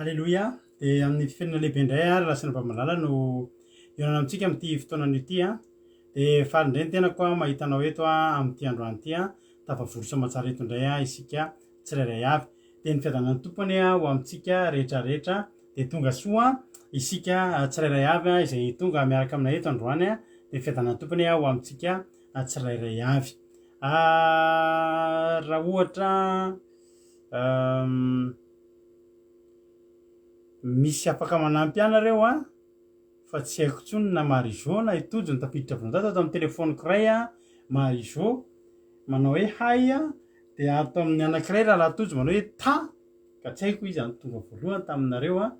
Alléluia. Dia amin'ny firenena lehibe indray ary lasina mpamalala no ionana amintsika amin'ity fotoanany ity a. Dia faly indray ny tenako a mahita anao eto a amin'ity androany ity a tafavory soamatsara eto indray a isika tsirairay avy. Dia ny fiadanan'ny tompony a ho amintsika rehetra rehetra dia tonga soa isika tsirairay avy a izay tonga miaraka aminay eto androany a. Dia ny fiadanan'ny tompony a ho amintsika tsirairay avy. Raha ohatra misy afaka manampy anareo a fa tsy haiko tsony na Marizô na Itojo ny tafiditra vonontato ato amin'ny telefoniko ray a. Marizô manao hoe hay a dia ato amin'ny anankiray raha Tojo manao hoe ta ka tsy haiko izy tonga voalohany taminareo a.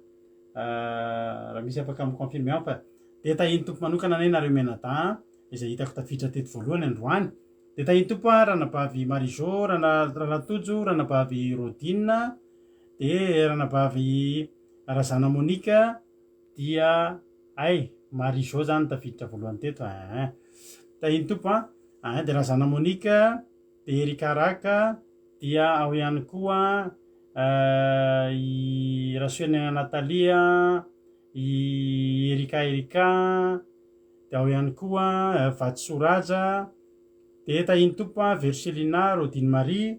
Raha misy afaka miconfirmer aho fa dia tahiny tompo manokana anie nareo menada izay hitako tafiditra teto voalohany androany. Dia tahiny tompo a ranabavy Marizô, Ranatojo, ranabavy Rodine, dia ranabavy Razana Monika, dia Marizô zany tafiditra voalohany teto. Tahiny tompo a dia Razana Monika, dia Erika Raka, dia ao ihany koa i Rasoena Natalia, i Erika, dia ao ihany koa Vatsoraja, dia tahiny tompo a Verselina, Rodine Marie,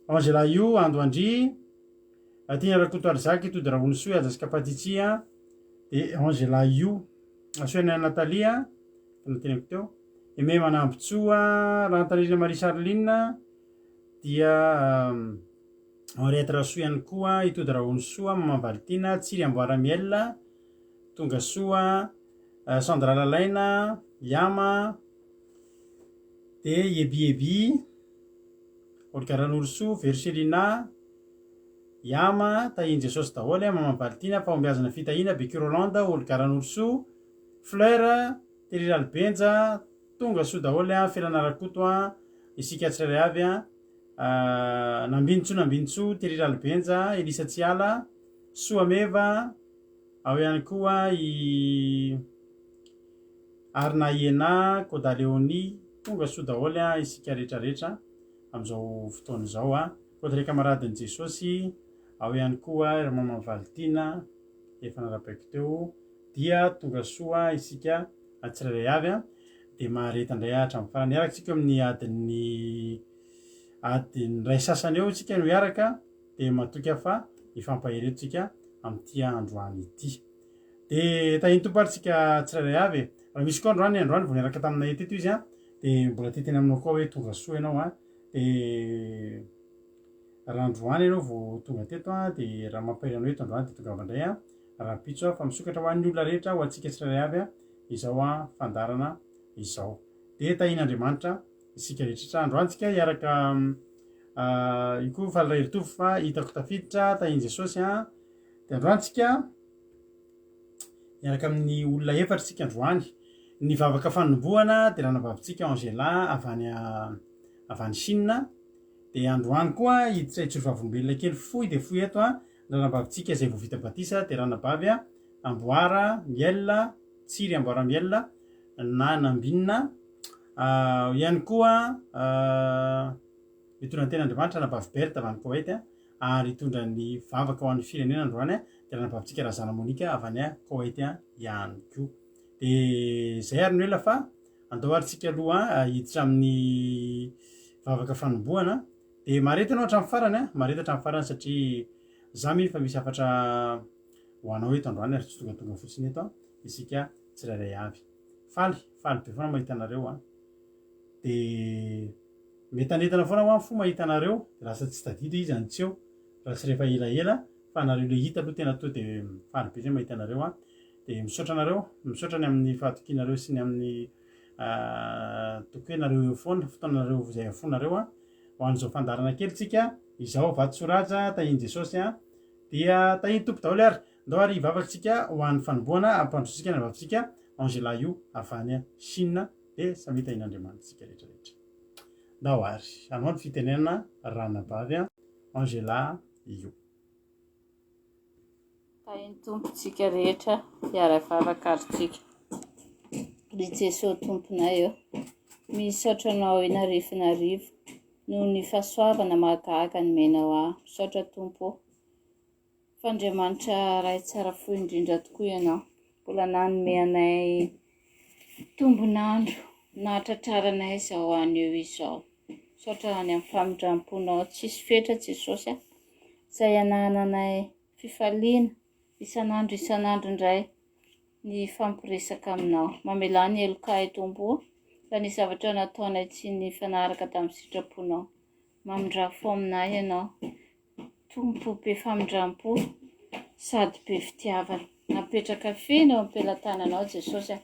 Angela Io, Andoandry, Tina Rakoto Arzaka, Tody Rahonosoa, Ajasika Patitsia, dia Angela Io, Rasoena Natalia, tenako teo, Aimé Manambotsoa, Rantarina Marie Charline, dia Henriette Rasoa ihany koa, Itody Rahonosoa, Mama Valtina, Tsiry Amboaramiel, Tonga Soa, Sandra Lalaina, Yama, dia Yebi, Olikaran'Oroso, Verselina, Yama, tahiny Jesosy daholo, Mama Valtina, fahombiazana fitahina, Beky Rolande, Olikaran'Oroso, Fleur, Tery Albenja, Tonga Soa daholo, Felana Rakoto, isika tsirairay avy a, Nambinitso, Tery Albenja, Elisa Tsiala, Soameva, ao ihany koa i Arna Iena, Koda Leoni, Tonga Soa daholo isika rehetrarehetra amin'izao fotoana izao a. Kodra kamaradin'i Jesosy, ao ihany koa Mama Valtina, efa narapaiko teo, dia tonga soa isika tsirairay avy a. Dia mahareta indray hatramin'ny farany araka tsika amin'ny adiny ray sasany eo tsika no hiaraka dia matoka fa ifampaheretontsika amin'ity androany ity. Dia tahiny tompo ary tsika tsirairay avy. Raha misy koa androany vao niaraka taminay teto izy a dia mbola teteny aminao koa hoe tonga soa ianao a. Dia raha androany ianao vao tonga teto a dia raha mampahery anao eto androany dia tonga avy indray a. Raha pitso a fa misokatra ho an'ny olona rehetra ho antsika tsirairay avy a izao a fandarana izao. Dia tahin'Andriamanitra isika rehetra androany tsika hiaraka io koa fa ray ritovy fa hitako tafiditra tahiny Jesosy a. Dia androany tsika miaraka amin'ny olona efatra tsika androany. Ny vavaka fanombohana dia ranabavitsika Angela avy any Chine. Dia androany koa hiditra itsoro vavolombelona kely fohy dia fohy eto a ranabavitsika izay vao vita batisa dia ranabavy a Amboara Miel, Tsiry Amboara Miel na Nambinina, ihany koa mitondra ny ten'Andriamanitra ranabavy Berta avy any Koweït ary hitondra ny vavaka ho an'ny firenena androany dia ranabavitsika Razana Monika avy any Koweït ihany koa. Dia izay ary no ela fa andao ary tsika aloha hiditra amin'ny vavaka fanombohana. Dia marety ianao hatramin'ny farany satria za miny fa misy hafatra ho anao eto androany ary tsy tonga fotsiny eto isika tsirairay avy. Faly be foana mahita anareo a. Dia metanetana foana ho amin'ny fo mahita anareo dia lasa tsy tadidy izy antseo raha tsy rehefa elaela fa anareo le hita aloha tena to dia faly be zay mahita anareo a. Dia misaotra ny amin'ny fahatokinareo sy ny amin'ny tokenareo foana fotoanareo izay afonareo a. Ho an'izao fandarana kely tsika izao Vatsoraja, tahiny Jesosy a, dia tahiny tompo daholo ary. Andao ary hivavakantsika ho an'ny fanombohana ampandrosotsika ny vavatsika Angela Io avy any Chine dia samy tahin'Andriamanitra tsika rehetrarehetra. Andao ary anao ny fitenenana ranabavy Angela Io. Tahiny tompontsika rehetra hiara-vavaka ary tsika. Ry Jesosy tomponay eo, misaotra anao inarivo noho ny fahasoavana mahagaga nomenao ahy. Misaotra tompo f'Andriamanitra ray tsara fo indrindra tokoa ianao. Mbola nanome anay tombonandro nahatratraranay izao anio izao. Misaotra any amin'ny famindram-ponao tsisy fetra Jesosy izay anahnanay fifaliana isan'andro indray ny fampiresaka aminao. Mamelany elokahy tombo fa ny zavatra nataonay tsy ny fanaraka tamin'ny sitraponao. Mamindra-fo aminay ianao, tompo be famindram-po sady be fitiavana. Napetraka feno am-pelantananao Jesosy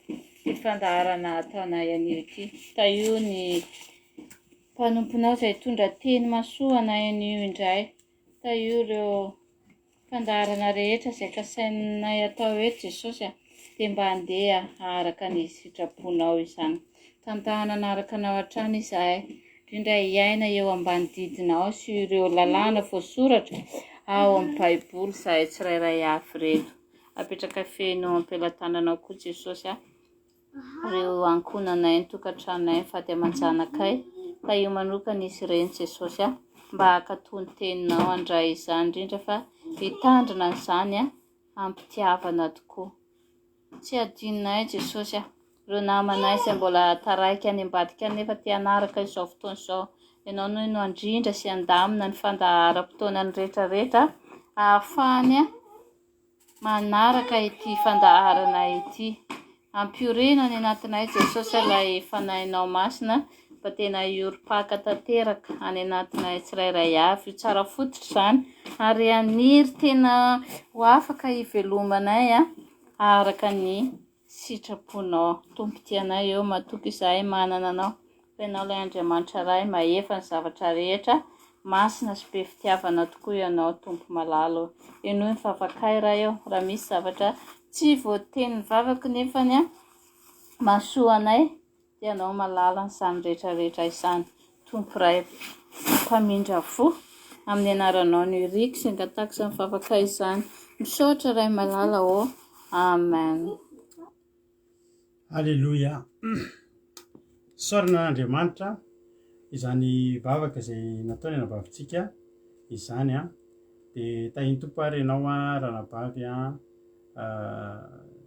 ny fandaharana ataonay anio ity. Io ny mpanomponao izay tondra teny masoa anay anio indray. Io ireo fandaharana rehetra izay kasainay atao eto Jesosy dia mba handeha araka ny sitraponao izany. Tantahana anaraka anao hatrany izahay, indrindra hiaina eo ambany didinao sy ireo lalàna voasoratra ao amin'ny Baiboly izahay tsirairay avy reto. Apetraka feno am-pelantananao koa Jesosy ireo ankonanay ny tokantranonay mifady aman-janakay, ka io manokana izy ireny Jesosy mba hakatoy ny teninao handray izany indrindra fa hitandrina izany ampitiavana tokoa. Tsy adinonay Jesosy ireo namanay izay mbola taraiky any ambadika nefa te hanaraka izao fotoana izao. Ianao no handrindra sy handamina ny fandaharam-potoanany rehetrarehetra ahafahany manaraka ity fandaharana ity. Ampiorina ny anatinay Jesosy ilay fanahinao masina mba tena hioro-paka tanteraka any anatinay tsirairay avy. Io tsara fototra izany ary haniry tena ho afaka hivelomanay araka ny sitraponao. Tompo-tianay eo matoky izahay manana anao. Ianao ilay Andriamanitra ray mahefa ny zavatra rehetra, masina sy be fitiavana tokoa ianao tompo malalo. Enoy ny vavakay raha eo raha misy zavatra tsy voateny ny vavako nefany mahasoa anay dia ianao malala n'izany rehetrarehetra izany. Tompo ray mpamindra fo amin'ny anaranao ny riky sy angataka izany vavakay izany. Misaotra ray malala Amen. Alleluia. Saorina Andriamanitra izany vavaka izay nataony anabavintsika izany dia tahiny tompo ary ianao ranabavy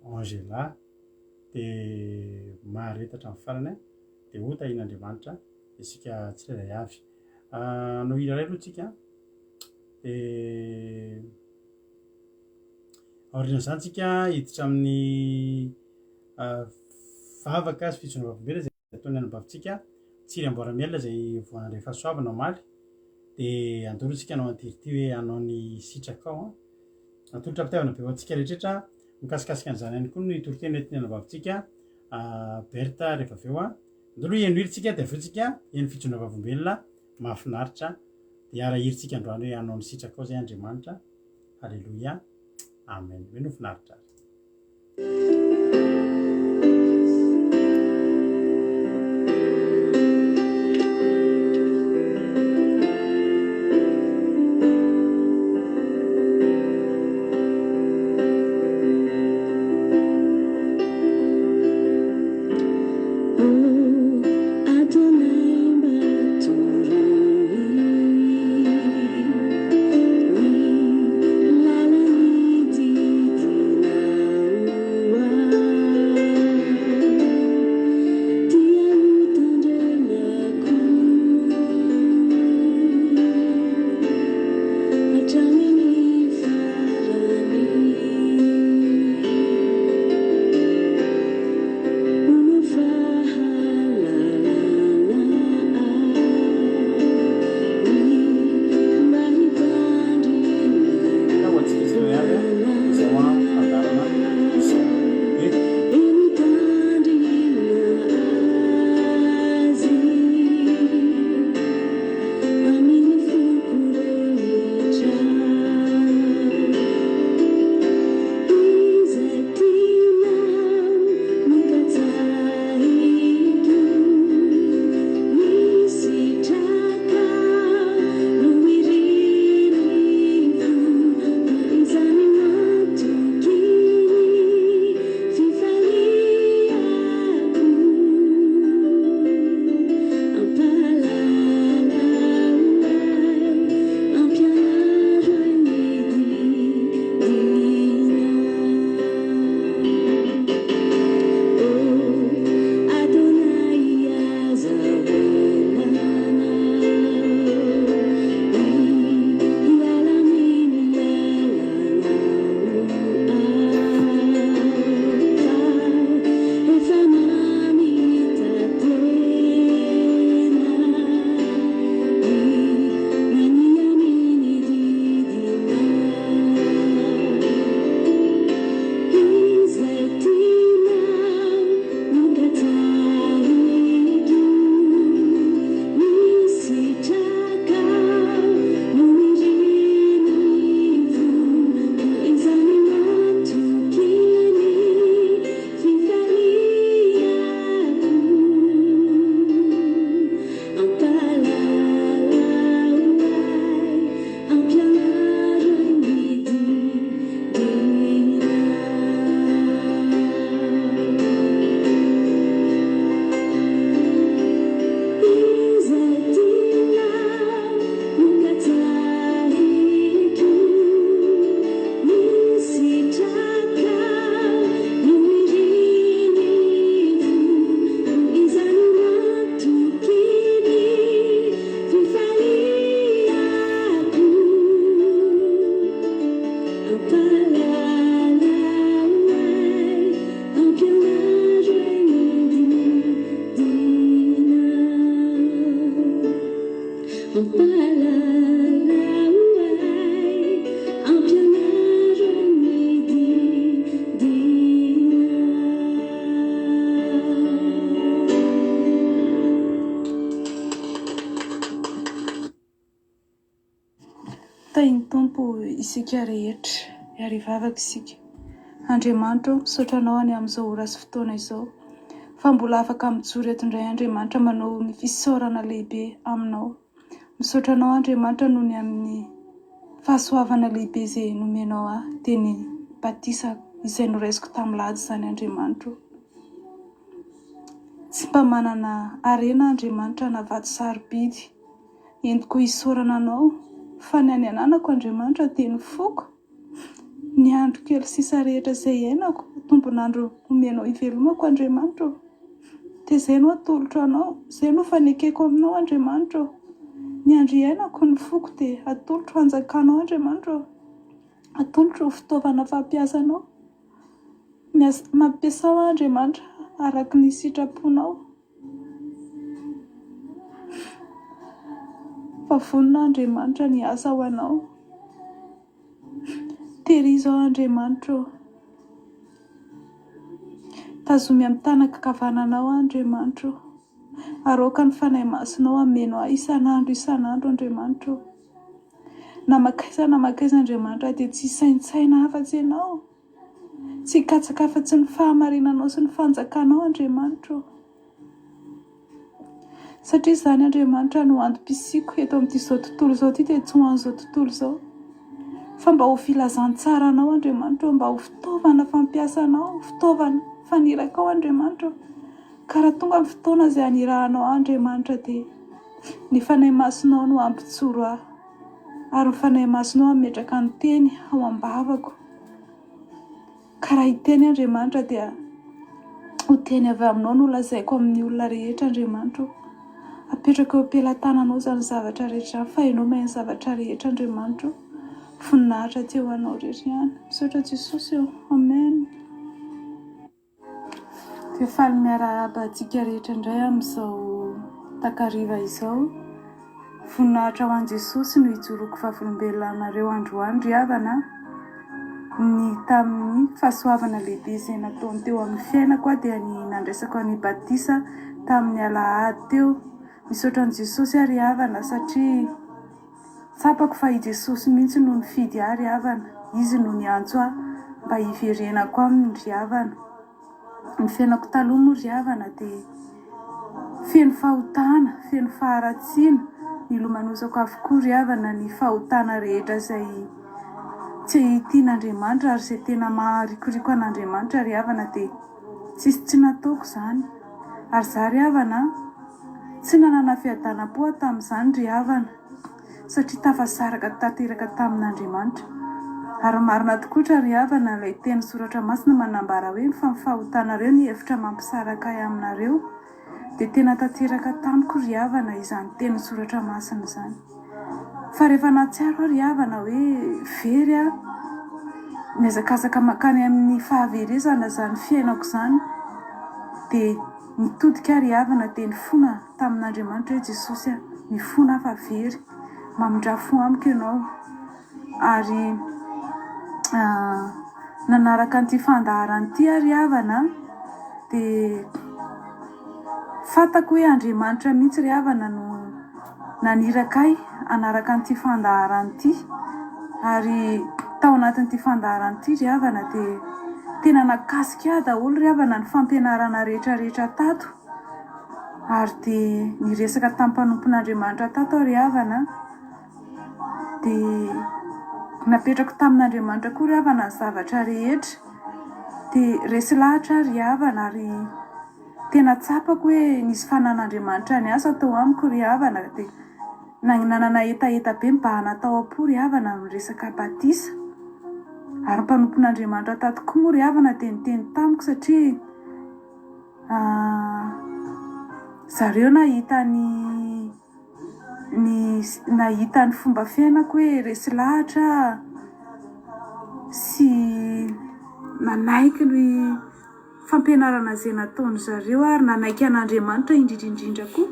Angela dia maharetatra amin'ny farany dia ho tahin'Andriamanitra isika tsirairay avy. No hira iray aloha tsika dia aorian'izany tsika hiditra amin'ny vavaka sy fitsoana vavolombelona izay ataony anabavintsika tsiry amboaramielona izay voan'andray fahasoavana omaly dia andorotsika anao antirity hoe anao ny sitraka ao atolotra ampitiavana be ho antsika rehetrarehetra mikasikasika an'izany ihany koa no hitoroteny etiny anabavintsika Berta rehefa avy eo andolo eno hiritsika dia avy eo tsika eny fitsoana vavolombelona mahafinaritra dia arahirintsika androany hoe anao ny sitraka ao izay Andriamanitra. Halleluia. Amen. Hoe no finaritra azy. La la tainy tompo isika rehetra iarivavaka isika. Andriamanitra misotranao any amin'izao ora sy fotoana izao fa mbola afaka mijoro eto indray Andriamanitra manao ny fisaorana lehibe aminao. Misotranao Andriamanitra noho ny amin'ny fahasoavana lehibe izay nomenao ahy dia ny batisa izay noraisiko tamin'ny lady izany Andriamanitra. Tsy mba manana arena Andriamanitra na vato sarobidy entiko hisaorana anao fa ny any ananako Andriamanitra dia ny foko, ny andro kely sisa rehetra izay iainako, tombonandro omenao ivelomako Andriamanitra. Dia izay no atolotra anao, izay no fanekeko aminao Andriamanitra. Ny andro iainako ny foko dia atolotro hanjakanao Andriamanitra. Atolotro fitaovana fampiasanao. Mampiasao Andriamanitra araka ny sitraponao. Fa vonona Andriamanitra ny asa ho anao. Tehirizao Andriamanitra. Tazomy amin'ny tanaka kavananao Andriamanitra. Aroka ny fanahy masonao amenao isan'andro Andriamanitra. Na makaiza Andriamanitra dia tsy saintsaina afa-tsy ianao. Tsy hikatsaka afa-tsy ny fahamarinanao sy ny fanjakanao Andriamanitra. Satria izany Andriamanitra no antom-pisiko eto amin'izao tontolo izao dia tsy ho an'izao tontolo izao. Fa mba ho filazantsara anao Andriamanitra, mba ho fitaovana fampiasanao, fitaovana fanirakao Andriamanitra. Ka raha tonga amin'ny fotoana izay hanirahanao Andriamanitra dia ny fanahy masonao no ampitsoro ahy. Ary ny fanahy masonao ametraka ny teny ao am-bavako. Ka raha hiteny Andriamanitra dia ho teny avy aminao no lazaiko amin'ny olona rehetra Andriamanitra. Apetraka eo am-pelantananao izany zavatra rehetra, fa ianao mahay ny zavatra rehetra Andriamanitra. Voninahitra teo anao rehetra ihany. Misaotra Jesosy eo. Amen. Dia faly miarahaba antsika rehetra indray amin'izao takariva izao. Voninahitra ho an'i Jesosy no hijoroako vavolombelonareo androany ry havana. Ny tamin'ny fahasoavana lehibe izay nataony teo amin'ny fiainako dia ny nandraisako ny batisa tamin'ny alahady teo. Misaotra an'i Jesosy ary havana satria tsapako fa i Jesosy mihitsy no nifidy ary havana. Izy no niantso ahy mba hiverenako aminy ry havana. Ny fiainako taloha moa ry havana dia feno fahotana, feno faharatsiana. Nilomanosako avokoa ry havana ny fahotana rehetra izay tsy tian'Andriamanitra ary izay tena maharikoriko an'Andriamanitra ry havana dia tsy nataoko izany. Ary izaho ry havana tsy nanana fiadanam-po tamin'izany ry havana satria tafasaraka tanteraka tamin'Andriamanitra. Ary marina tokoa ry havana ilay teny soratra masina manambara hoe fa ny fahotanareo ny hevitra mampisaraka ahy aminareo. Dia tena tanteraka tamiko ry havana izany teny soratra masina izany. Fa rehefa nahatsiaro ry havana hoe very aho mihazakazaka makany amin'ny fahaverezana izany fiainako izany dia nitodika ry havana dia nifona tamin'Andriamanitra hoe Jesosy nifona fa very mamindrafo amiko ianao. Ary nanaraka an'ity fandaharan'ity ry havana dia fantako hoe Andriamanitra mihitsy ry havana no naniraka ahy hanaraka an'ity fandaharan'ity. Ary tao anatin'ity fandaharan'ity ry havana dia tena nakasika ahy daholo ry havana ny fampianarana rehetrarehetra tato. Ary dia niresaka tamin'ny mpanompon'Andriamanitra tato ry havana dia napetrako tamin'Andriamanitra koa ry havana ny zavatra rehetra. Dia resy lahatra ry havana ary tena tsapako hoe nisy fanan'Andriamanitra ny asa tao amiko ry havana. Dia nanana etaeta be mba natao am-po ry havana amin'ny resaka batisa. Ary mpanompon'Andriamanitra tato koa moa ry havana dia niteny tamiko satria zareo nahita ny fomba fiainako hoe resy lahatra sy nanaiky ny fampianarana izay nataony zareo ary nanaiky an'Andriamanitra indrindrindrindra koa.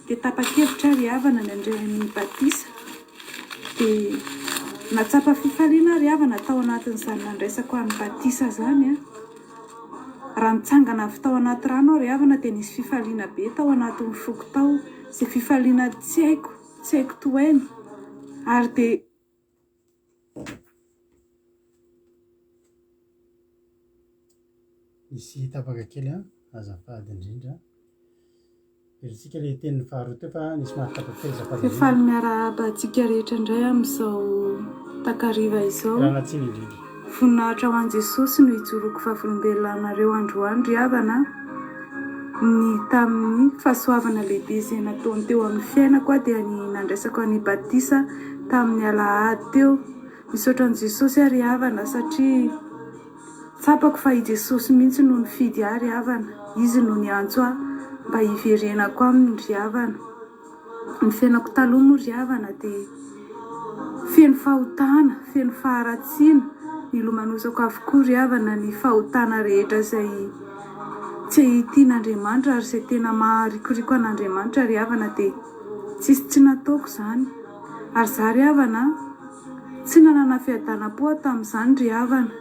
Dia tapa-kevitra ry havana ny andray batisa dia natsapa fifaliana ry havana tao anatin'izany nandraisako an'ny batisa izany. Raha nitsangana avy tao anaty rano ry havana dia nisy fifaliana be tao anatin'ny foko tao. Izay fifaliana tsy haiko tohainy. Ary dia misy tapaka kely azafady indrindra iritsika le tenin'ny faharoa teo fa nisy mahatapaka kely azafady Fifaly miarahaba antsika rehetra indray amin'izao takariva izao. rahanatsiny indrindra Voninahitra ho an'i Jesosy no hijoroako fahavolombelanareo androandro havana ny tamin'ny fahasoavana lehibe izay nataony teo amin'ny fiainako dia ny nandraisako ny batisa tamin'ny alahady teo. Misaotra an'i Jesosy ary havana satria tsapako fa i Jesosy mihitsy no nifidy ary havana. Izy no niantso aho mba hiverenako aminy ry havana. Ny fiainako taloha moa ry havana dia feno fahotana, feno faharatsiana, nilomanosako avokoa ry havana ny fahotana rehetra izay tsy tian'Andriamanitra ary izay tena maharikoriko an'Andriamanitra ry havana dia tsy nataoko izany. Ary izaho ry havana tsy nanana fiadanam-po tamin'izany ry havana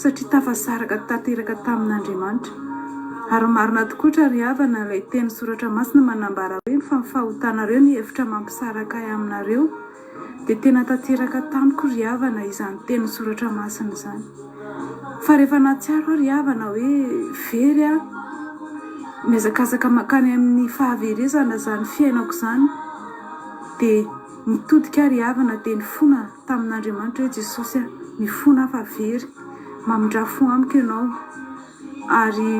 satria tafasaraka tanteraka tamin'Andriamanitra. Ary marina tokoa ry havana ilay teny soratra masina manambara hoe fa ny fahotanareo ny hevitra mampisaraka ahy aminareo dia tena tanteraka tamiko ry havana izany teny soratra masina izany. Fa rehefa nahatsiaro ry havana hoe very miazakazaka makany amin'ny fahaverezana izany fiainako izany dia mitodika ry havana dia nifona tamin'Andriamanitra hoe Jesosy mifona fa very mamindrafo amiko ianao. Ary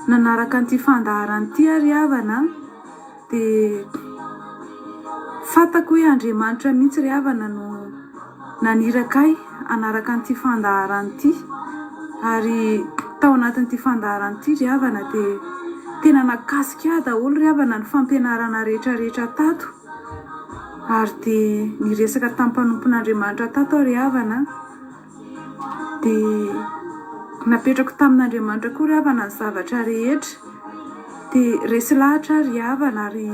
nanaraka an'ity fandaharana ity ry havana dia fantako hoe Andriamanitra mihitsy ry havana no naniraka ahy hanaraka an'ity fandaharana ity. Ary tao anatin'ity fandaharana ity ry havana dia tena nakasika ahy daholo ry havana ny fampianarana rehetrarehetra tato. Ary dia niresaka tamin'ny mpanompon'Andriamanitra tato ry havana dia napetrako tamin'Andriamanitra koa ry havana ny zavatra rehetra dia resy lahatra ry havana ary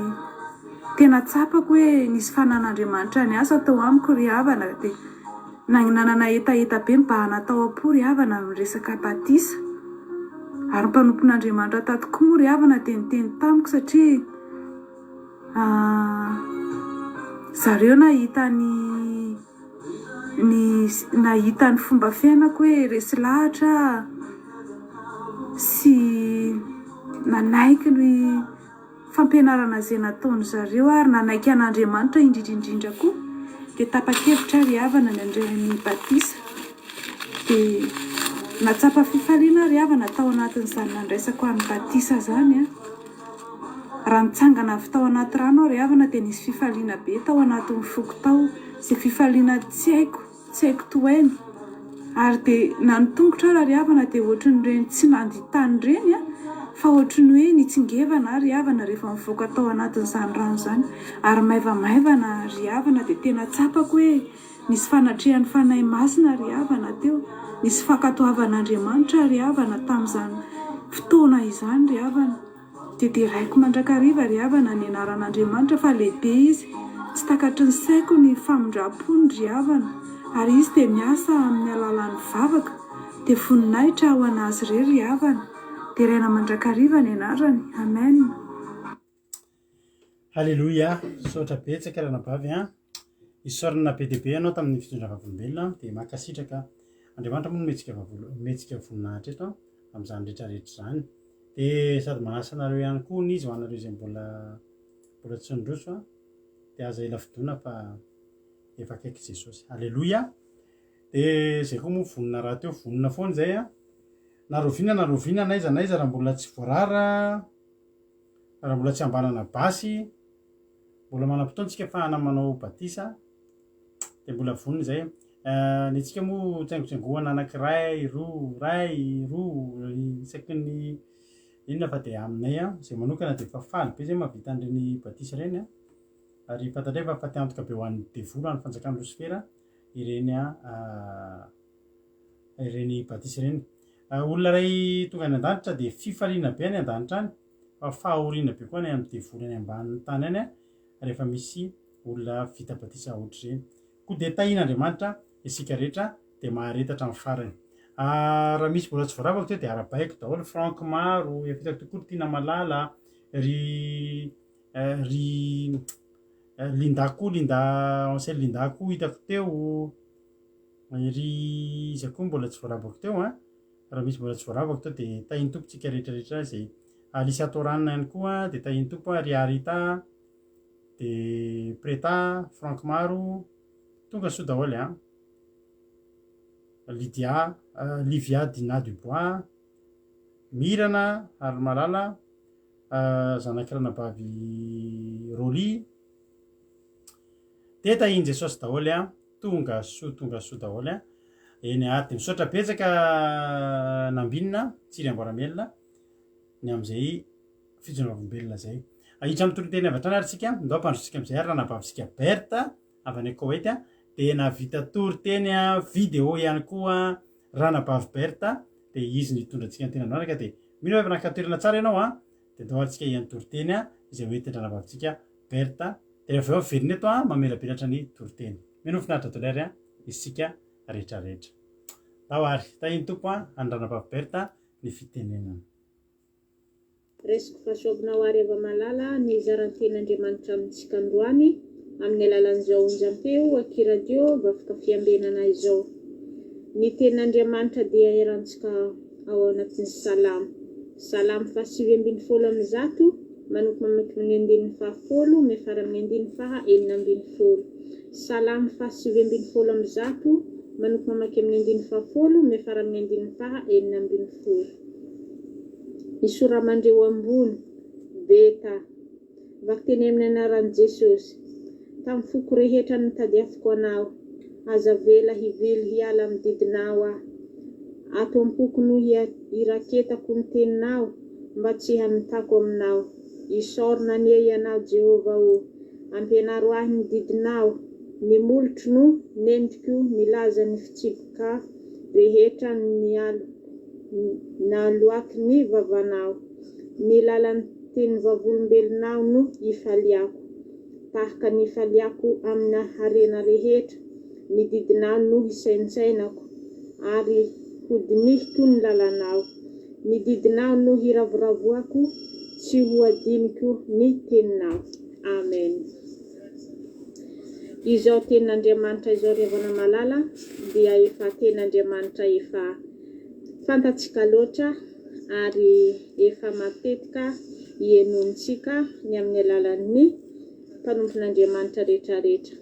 tena tsapako hoe nisy fanan'Andriamanitra ny asa tao amiko ry havana dia nanana etaeta be mba hanatao am-po ry havana amin'ny resaka batisa. Ary mpanompon'Andriamanitra tato koa moa ry havana dia niteny tamiko satria zareo nahita ny fomba fiainako hoe resy lahatra sy nanaiky ny fampianarana izay nataony zareo ary nanaiky an'Andriamanitra indrindraindrindra koa dia tapa-kevitra ry havana nandray batisa dia natsapa fifaliana ry havana tao anatin'izany nandraisako an'ny batisa izany. Raha nitsangana avy tao anaty rano ry havana dia nisy fifaliana be tao anatin'ny foko tao izay fifaliana tsy haiko tohainy. Ary dia nanitongotra ry havana dia ohatran'ireny tsy nanditany ireny fa ohatran'ny hoe nitsingevana ry havana rehefa mivoaka tao anatin'izany rano izany. Ary maivamaivana ry havana dia tena tsapako hoe nisy fanatrehan'ny fanahy masina ry havana teo. Nisy fankatoavan'Andriamanitra ry havana tamin'izany fotoana izany ry havana. Dia raiko mandrakariva ry havana ny anaran'Andriamanitra fa lehibe izy. Tsy takatry ny saiko ny famindram-pony ry havana. Ary izy dia miasa amin'ny alalan'ny vavaka dia voninahitra ho an'azy ry havana. Dia raina mandrakariva ny anarany. Amen. Halleloia. Saotra betsaka ranabavy isorana be dia be ianao tamin'ny fitondrana vavolombelona dia mankasitraka Andriamanitra moa metsika voninahitra eto amin'izany rehetrarehetra izany. Dia sady manasa anareo ihany koa ny izy ho anareo izay mbola tsy nindroso dia aza ela fidona fa efa akaiky Jesosy. Halleloia. Dia izay koa moa vonina raha teo vonina foana izay naroviana naiza raha mbola tsy voarara, raha mbola tsy ambanana basy, mbola manam-potoantsika fa hanamanao batisa dia mbola vonina izay. Ny antsika moa tsaingotsaingohana anankiray, roa, isaky ny inona fa dia aminay izay manokana dia efa faly be izay mahavita an'ireny batisa ireny ary fantandray fa fatiantoka be ho an'ny devolo any fanjakana Losifera ireny batisa ireny. Olona ray tonga any an-danitra dia fifaliana be any an-danitra any fa fahoriana be koa ny amin'ny devolo any ambanin'ny tany any rehefa misy olona vita batisa ohatr'ireny. Koa dia tahian'Andriamanitra isika rehetra dia maharetatra amin'ny farany. Raha misy mbola tsy voaravako teo dia arabaiko daholo Frank Maro, efitako tokoa Tina Malala, ry Linda Ansel Linda koa hitako teo, ry izy koa mbola tsy voaravako teo raha misy mbola tsy voaravako to dia tahiny tompontsika rehetrarehetra zay alisy atao ranona ihany koa dia tahiny tompo riarita dia preta frank maro tonga so daholo Livia Dina Dubois Mirana ary Malala zanak'iranabavy Roly dia tahiny Jesosy daholo tonga so daholo eny dia misaotra betsaka nambinina tsiry amboaramelona ny am'izay fijonavam-belona zay ahitra amin'ny toloteny avatrana ary tsika ndao mpandrotsika am'izay ary ranabavitsika Berta avy any Koweït dia navita toriteny vidéo ihany koa ranabavy Berta dia izy nitondrantsika ny tena androany ka dia mino avy nankatoerana tsara ianao dia ndao atsika ihany toriteny izay hoentiny ranabavitsika Berta dia rehefa eo veriny eto mamelabelatra ny toriteny mino finaritra dolary isika rehetrarehetra tahoary tahiny tompo any ranabavy Berta ny fitenenana resiko fahasoavinao ary ava malala ny zaranten'Andriamanitra amintsika androany amin'ny alalan'izao onjam-peo akiradio vafoka fiambenana izao. Ny tenin'Andriamanitra dia erantsika ao anatin'ny salamo 570 manompo mameky amin'ny 10 mefara amin'ny 10 salamo 570 manompo mamaky amin'ny 10 mefara amin'ny 10 Isoramandreo ambony beta vakteny amin'ny anaran'i Jesosy tamin'ny foko rehetra nitadiaviko anao aza vela hivily hiala amin'ny didinao ato am-poko no hiraketako ny teninao mba tsy hanitako aminao isorona anie ianao Jehova ampianaro ahy ny didinao ny molotro no nendriko milaza ny fitsiboka rehetra naloaky ny vavanao ny lalan'ny teny vavolombelonao no ifaliako tahaka ny faliako amina harena rehetra ny didinao no hisaintsainako ary hodinihiko ny lalanao ny didinao no hiravoravoako tsy hoadiniko ny teninao amen. Izao tenin'Andriamanitra izao riavana malala dia efa tenin'Andriamanitra efa fantatsika loatra ary efa matetika hienontsika ny amin'ny alalan'ny mpanompon'Andriamanitra rehetrarehetra.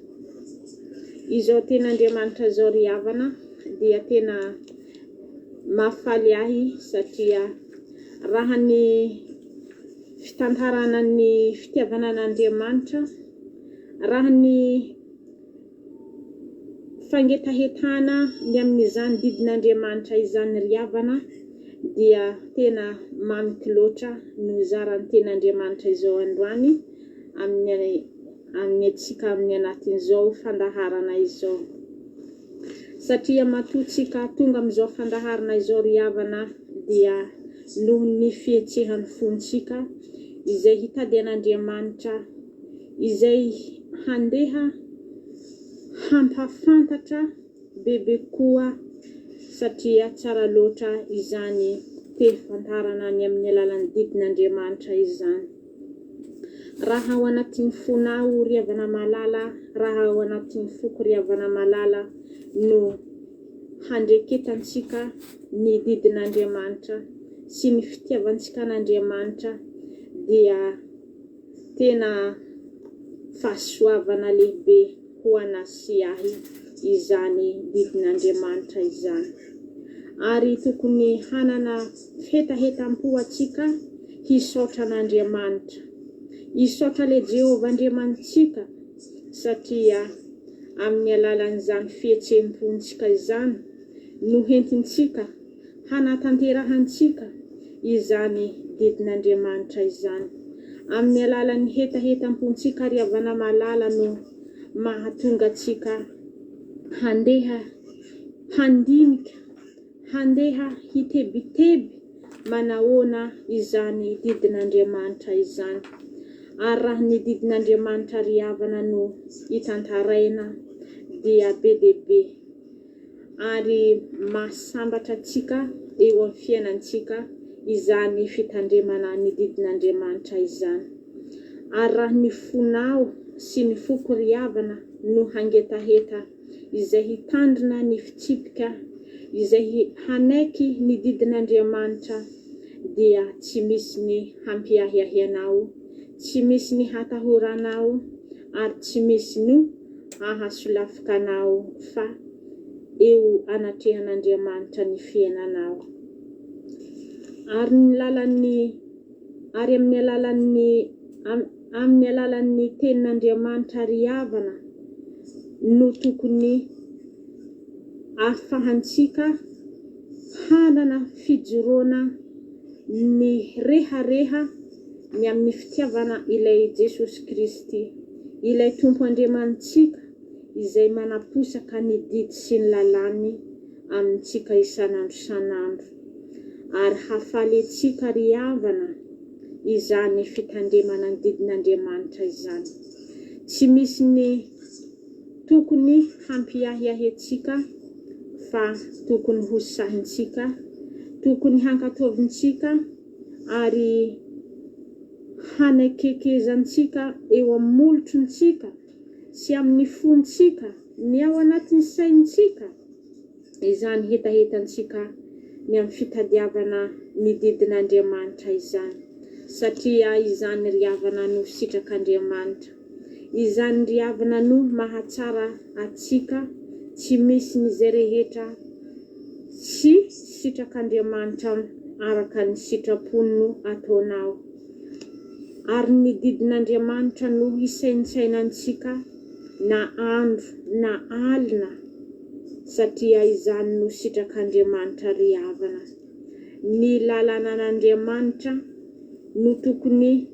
Izao tenin'Andriamanitra izao riavana dia tena mahafaly ahy satria raha ny fitantarana ny fitiavanan'Andriamanitra raha ny fangetahetana ny amin'izany didin'Andriamanitra izany riavana dia tena maniky loatra no zaran'ny tenin'Andriamanitra izao androany amin'ny atsika amin'ny anatin'izao fandaharana izao satria matotsika tonga amin'izao fandaharana izao riavana dia noho ny fihetsehan'ny fontsika izay hitady an'Andriamanitra izay handeha hampafantatra bebe koa satria tsara loatra izany tefantarana ny amin'ny alalan'ny didin'Andriamanitra izany. Raha ao anatin'ny fonao riavana malala, raha ao anatin'ny foko riavana malala no handreketantsika ny didin'Andriamanitra sy ny fitiavantsika an'Andriamanitra dia tena fahasoavana lehibe ho anasy ahy izany didin'Andriamanitra izany ary tokony hanana fihetahetam-po atsika hisaotra an'Andriamanitra hisaotra le Jehova Andriamanitsika satria amin'ny alalan'izany fihetsem-pontsika izany no hentintsika hanatanterahantsika izany didin'Andriamanitra izany amin'ny alalan'ny hetahetam-pontsika riavana malala no mahatonga atsika handeha handinika handeha hitebiteby manahoana izany didin'Andriamanitra izany ary raha ny didin'Andriamanitra riavana no hitantaraina dia be dia be ary mahasambatra atsika eo amin'ny fiainantsika izany fitandremana ny didin'Andriamanitra izany ary raha ny fonao sy ny foko riavana no hangetaheta izay hitandrina ny fitsipika izay hanaiky ny didin'Andriamanitra dia tsy misy ny hampiahiahianao, tsy misy ny hatahoranao, ary tsy misy no ahasolafikanao fa eo anatrehan'Andriamanitra ny fiainanao. Ary amin'ny alalan'ny tenin'Andriamanitra ry havana no tokony ahafahantsika hanana fijoroana ny rehareha ny amin'ny fitiavana ilay Jesosy Kristy, ilay Tompo Andriamanitsika izay manaposaka ny didy sy ny lalàny amintsika isanandro. Ary hafaly antsika ry havana izany fitandremana ny didin'Andriamanitra izany. Tsy misy ny tokony hampiahiahintsika fa tokony hosahintsika, tokony hankatovintsika ary hanakekezantsika eo amin'ny molotrontsika sy amin'ny fontsika, ny ao anatin'ny saintsika. Izany hitahitantsika ny amin'ny fitadiavana ny didin'Andriamanitra izany, satria izany ry havana no sitrak'Andriamanitra, izany ry havana no mahatsara atsika. Tsy misy ny zay rehetra tsy sitrak'Andriamanitra araka ny sitrapony no ataonao, ary ny didin'Andriamanitra no isaintsainantsika na andro na alina, satria izany no sitrak'Andriamanitra ry havana. Ny lalànan'Andriamanitra no tokony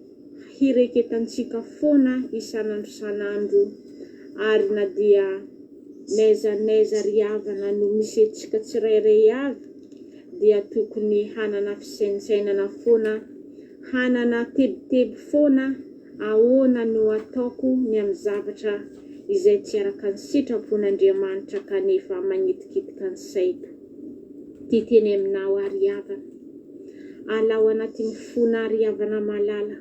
hireketantsika foana isanandro, ary na dia naiza ry havana no misy antsika tsirairay avy dia tokony hanana fisaintsainana foana, hanana tebiteby foana, ahoana no ataoko ny amin'ny zavatra izay tsy araka ny sitrapon'Andriamanitra kanefa magnitikitika ny saiko. Titeny aminao ary havana, alao anatin'ny fona ry havana malala,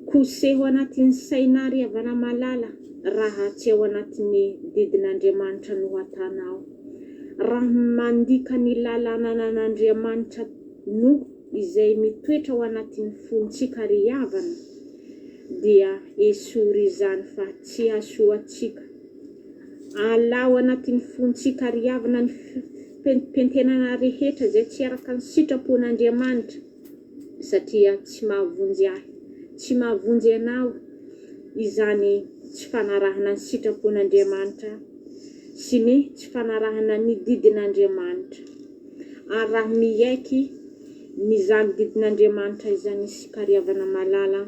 koseho anatin'ny saina ry havana malala, raha tsy ao anatin'ny didin'Andriamanitra no atanao. Raha mandika ny lalànan'Andriamanitra no izay mitoetra ao anatin'ny fontsika ry havana dia esory izany fa tsy asoatsika. Alao anatin'ny fontsika ry havana ny pentenana rehetra izay tsy araka ny sitrapon'Andriamanitra, satria tsy mahavonjy anao izany tsy fanarahana ny sitrapon'Andriamanitra sy ny tsy fanarahana ny didin'Andriamanitra. Ary raha miaiky n'izany didin'Andriamanitra izany isika ry havana malala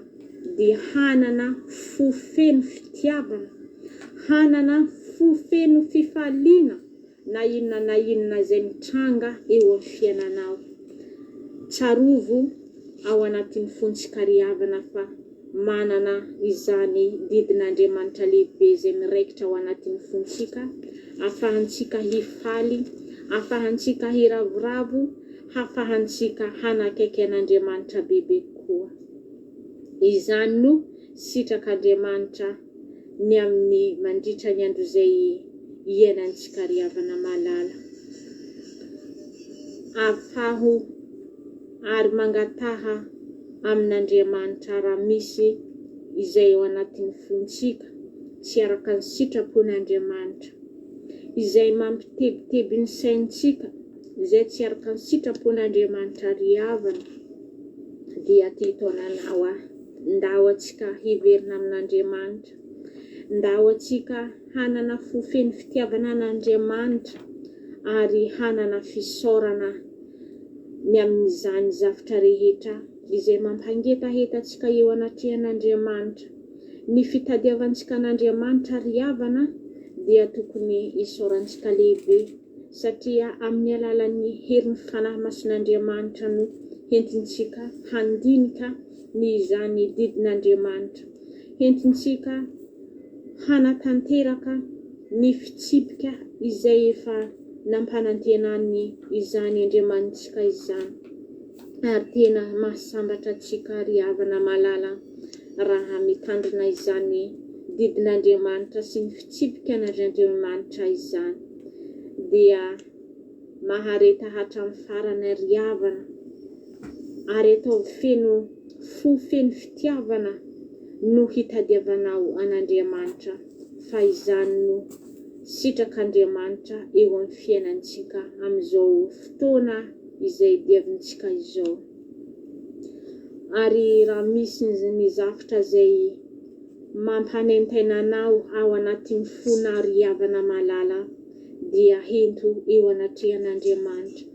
dia hanana fofeno fitiavana, hanana fofeno fifaliana na inona izay mitranga eo amin'ny fiainanao. Tsarovo ao anatin'ny fontsika ry havana fa manana izany didin'Andriamanitra lehibe izay miraikitra ao anatin'ny fontsika, ahafahantsika hifaly, ahafahantsika hiravoravo, ahafahantsika hanakaiky an'Andriamanitra bebe koa. Izany no sitrak'Andriamanitra ny amin'ny mandritra ny andro izay iainantsika ry havana malala. Afaho ary mangataha amin'Andriamanitra raha misy izay ao anatin'ny fontsika tsy araka ny sitrapon'Andriamanitra, izay mampitebiteby ny saintsika, izay tsy araka ny sitrapon'Andriamanitra ry havana, dia ty taonanao ndao atsika hiverina amin'Andriamanitra, ndao atsika hanana fofeny fitiavana an'Andriamanitra ary hanana fisaorana ny amin'izany zavatra rehetra izay mampangetaheta eo anatrehan'Andriamanitra. Ny fitadiavantsika an'Andriamanitra ry havana dia tokony isaorantsika lehibe, satria amin'ny alalan'ny herin'ny fanahy mason'Andriamanitra no entintsika handinika ny izany didin'Andriamanitra, entintsika hanatanteraka ny fitsipika izay efa nampanantenany izany Andriamanitsika izany. Ary tena mahasambatra atsika ry havana malala raha mitandrina izany didin'Andriamanitra sy ny fitsipika n'Andriamanitra izany, dia mahareta hatramin'ny farany riavana ary atao feno fitiavana no hitadiavanao an'Andriamanitra fa izany no sitrak'Andriamanitra eo amin'ny fiainantsika amin'izao fotoana izay diavintsika izao. Ary raha misy ny zavatra izay mampanentaina anao ao anatin'ny fona riavana malala dia hento eo anatrehan'Andriamanitra.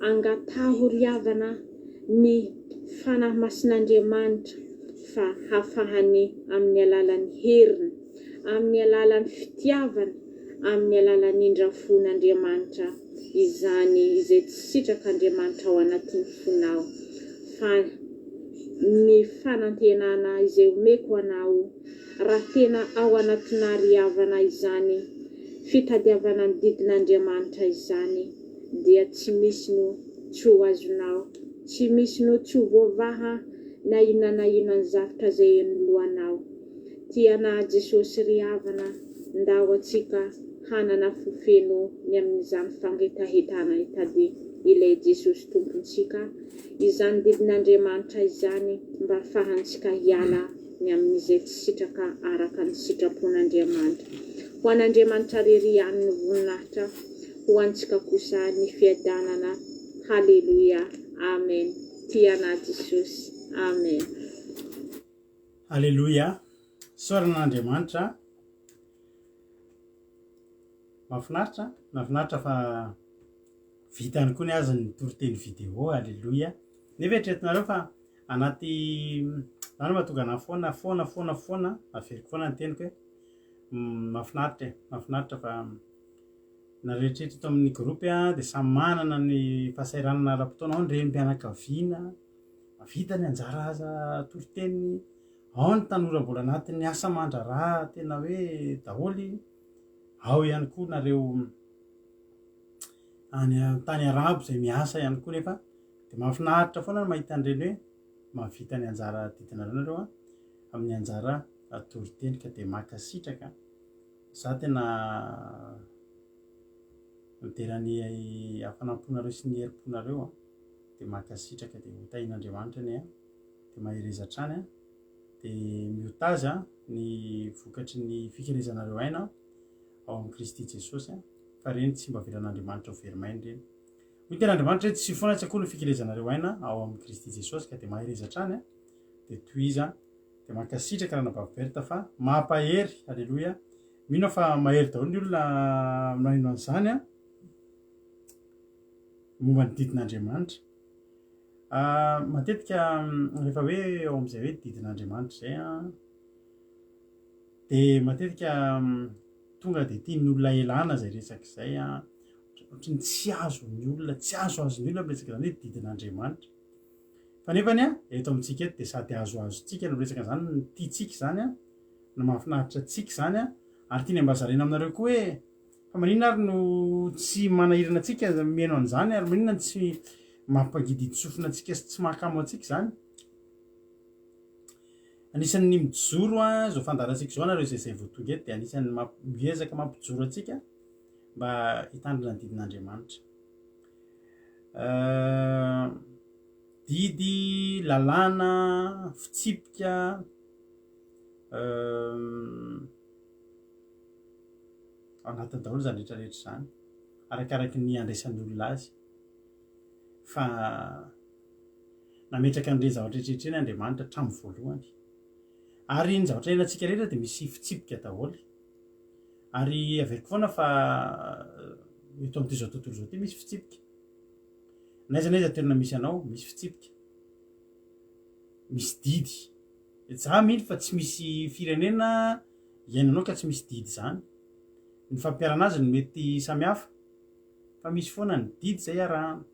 Angataho riavana ny fanahy masin'Andriamanitra fa hafahany amin'ny alalan'ny heriny, amin'ny alalan'ny fitiavana, amin'ny alalan'ny indrafon'Andriamanitra izany izay tsy sitrak'Andriamanitra ao anatin'ny fonao. Fa ny fanantenana izay omeko anao raha tena ao anatina riavana izany, fitadiavana ny didin'Andriamanitra izany, dia tsy misy no tsy ho azonao, tsy misy no tsy ho voavaha na inona ny zavatra izay noloanao. Tiana Jesosy riavana ndao atsika hanana fofeno ny amin'izany fangetahetana hitady ilay Jesosy tompontsika, izany didin'Andriamanitra izany mba ahafahantsika hiala ny amin'izay tsy sitraka araka ny sitrapon'Andriamanitra. Ho an'Andriamanitra rery ihany ny voninahitra, ho antsika kosa ny fiadanana. Halleluja, amen. Tiana Jesosy, amen. Halleluja. Soran'Andriamanitra. Mahafinaritra fa vitany koa ny azy ny toriteny vidéo. Halleluja. Nefa eritreretinareo fa anaty zany mahatonga ana foana averiko foana ny teniko hoe mahafinaritra fa narehetrehitra eto amin'ny groupe dia samy manana ny fahasairanana ara-potoana. Ao ny renim-pianakaviana mavita ny anjara aza toriteny, ao ny tanora mbola anatin'ny asa mandraraha tena hoe daholy, ao ihany koa nareo any tany arabo izay miasa ihany koa. Nefa dia mahafinaritra foana no mahita an'ireny hoe mavita ny anjara didinareo nareo amin'ny anjara toriteny ka dia makasitraka. Za tena miderany hafanamponareo sy ny herim-ponareo dia makasitraka dia hotahin'Andriamanitra ny dia maherezatra any dia miotaza ny vokatry ny fikerezanareo aina ao amin'ny Kristy Jesosy fa reny tsy mba velan'Andriamanitra ho verimainy reny. Hoy ten'Andriamanitra hoe tsy foana tsy akory ny fikerezanareo aina ao amin'ny Kristy Jesosy ka dia maherezatra any dia toiza dia makasitraka raha nabaviberta fa mampahery. Halleluja. Mino fa mahery daholo ny olona manino an'izany momba ny didin'Andriamanitra. Matetika rehefa hoe ao amin'izay hoe didin'Andriamanitra izay dia matetika tonga dia tian'ny olona elana izay resaka izay ohatrany tsy azon'ny olona miresaka izany hoe didin'Andriamanitra. Fa nefany eto amintsika eto dia sady azoazontsika no miresaka izany, ny tiantsika izany no mahafinaritra antsika izany ary tiany ambazarena aminareo koa hoe fa maninona ary no tsy manahirana antsika miheno an'izany ary maninona no tsy mampangidintsofina antsika sy tsy mahakamo antsika izany. Anisan'ny mijoro izao fandarantsika izao nareo izay voatonga eto dia anisan'ny miezaka mampijoro antsika mba hitandrina ny didin'Andriamanitra. Didy, lalàna, fitsipika, anatiny daholo izany rehetrarehetra izany arakaraky ny andraisan'ny olona azy. Fa nametraka an'ireny zavatra rehetrarehetra eny Andriamanitra hatramin'ny voalohany. Ary ny zavatra iainantsika rehetra dia misy fitsipika daholo. Ary averiko foana fa eto amin'ity zao tontolo izao ity misy fitsipika. N'aiza n'aiza toerana misy anao misy fitsipika, misy didy. Za mino fa tsy misy firenena iainanao ka tsy misy didy izany. Ny fampiarana azy no mety samihafa fa misy foana ny didy izay arahana.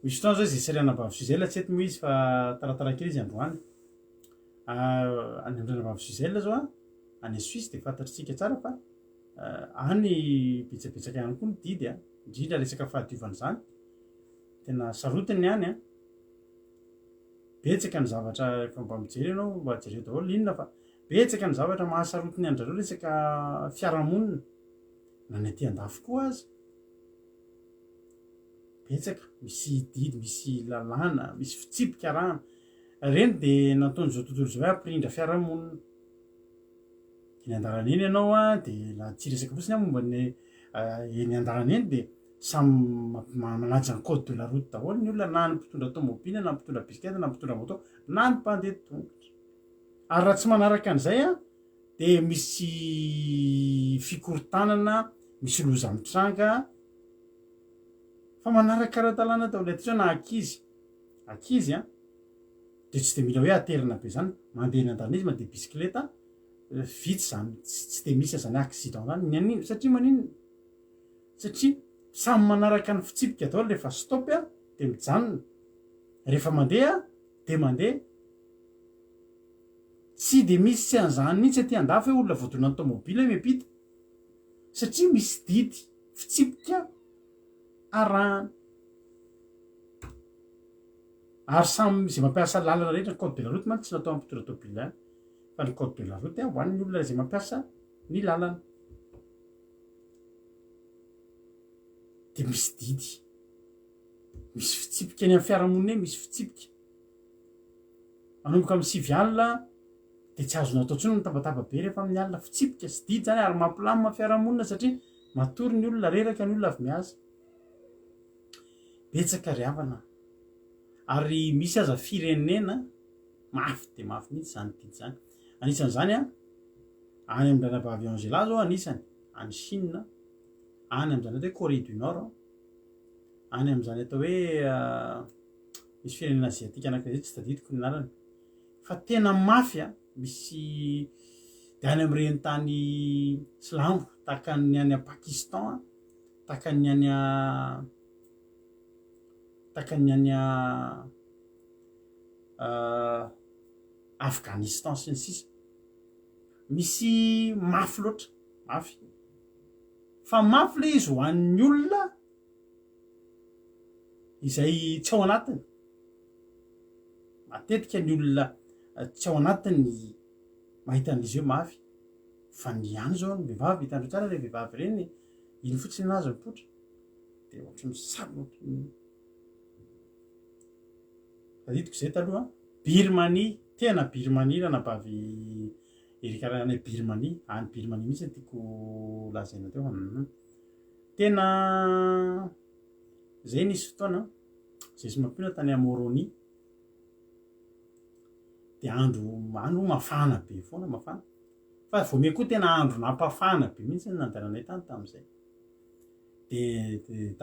Misy fotoana zao izay sariana Bavozizela tsy eto moa izy fa taratara-kely izy androany. Any Andriana Bavozizela zao any Suisse dia fantatritsika tsara fa any betsabetsaka ihany koa ny didy indrindra resaka fahadiovana izany. Tena sarotiny ny any betsaka ny zavatra efa mba mijery ianao mba jereo daholo inona fa betsaka ny zavatra mahasarotiny andrareo resaka fiarahamonina. na ny aty andafy koa azy betsaka misy didy misy lalàna misy fitsipika rano reny de nataony zao tontolo zao hoe ampirindra fiarahamonina eny andarana eny ianao a de la tsy resaka fotsiny a momba ny eny andarana eny de samy manajy ny code de la route daholo ny olona na ny mpitondra tomobile na mpitondra bisiketa na mpitondra moto na ny mpandeha tongotra ary raha tsy manaraka an'izay a de misy fikorotanana misy loza mitranga fa manaraka ara-dalàna daholo atao na ankizy a de tsy de mila hoe aterina be zany mandeha eny andarana izy mandeha bisikileta vitsy zany tsy de misy zany accident zany nyaniny satria manino satria samy manaraka ny fitsipika daholo rehefa stop a de mijanona rehefa mandeha de mandeha tsy de misy tsy an'izany mihitsy aty andafy hoe olona voadonan'ny tomobile miampita satria misy didy fitsipika arahana ary samy zay mampiasa lalana rehetra ny code de la route man tsy natao ampitondra tomobile any fa ny code de la route ho an'ny olona zay mampiasa ny lalana de misy didy misy fitsipika any amin'ny fiarahamonina eny misy fitsipika manomboka amin'ny 9 alina de tsy azonao atao ntsony mitabataba be rehefa amin'ny alina fitsipika sy didy zany ary mampilamina fiarahamonina satria matory ny olona reraka ny olona avy miasa betsaka ry havana ary misy aza firenena mafy de mafy mihitsy zany didy zany anisan'izany a any amin'ny ranabavy Angela zao anisany any Chine any amin'izany atao hoe Corée du Nord any amin'izany atao hoe misy firenena aziatika anankiray zay tsy tadidiko ny anarany fa tena mafy a misy de any amin'ireny tany silamo tahaka ny any a Pakistan tahaka ny any Afghanistan sy ny sisa misy mafy loatra mafy fa mafy le izy ho an'ny olona izay tsy ao anatiny matetika ny olona tsy ao anatiny mahita an'izy eo mafy fa ny any zao ny vehivavy hitandro tsara le vehivavy reny iny fotsiny anazy mipotra de ohatry ny samy tadidiko zay taloha Birmanie tena Birmanie ranabavy erikarana Birmanie any Birmanie mihitsy tiako lazaina teo tena zay nisy fotoana zay sy mampina tany Moroni de andro mafana be foana mafana fa voame koa tena andro nampafana be mihitsy nandehananay tany tam'izay de